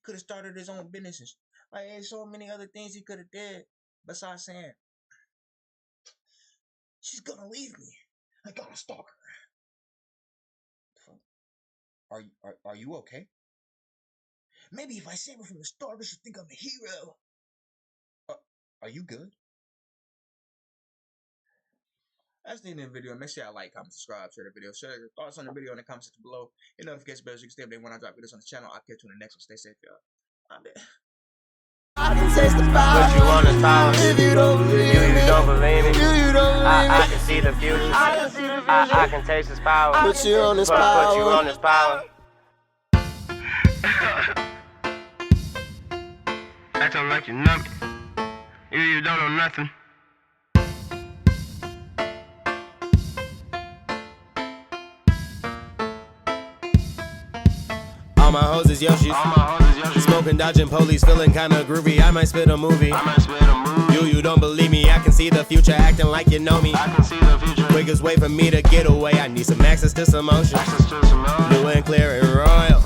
could have started his own business and like, there's so many other things he could have did besides saying, she's gonna leave me. I gotta stalk her. Are you okay? Maybe if I save her from the start, she'll think I'm a hero. Are you good? That's the end of the video. Make sure y'all like, comment, subscribe, share the video. Share your thoughts on the video in the comment section below. Your notification bell so you can stay updated when I drop videos on the channel. I'll catch you in the next one. Stay safe, y'all. I'm dead. I can taste the power. Put you on the power. If you don't believe me, you don't believe me. You don't believe me. I can see the future. I can see the future. I can taste this power. Put you on this power. Put you on this power. Acting like you know me. You don't know nothing. All my hoes is Yoshis. Smoking, dodging police, feeling kinda groovy. I might spit a movie. You don't believe me. I can see the future, acting like you know me. I can see the future. Quickest way for me to get away. I need some access to some motion. New and clear and royal.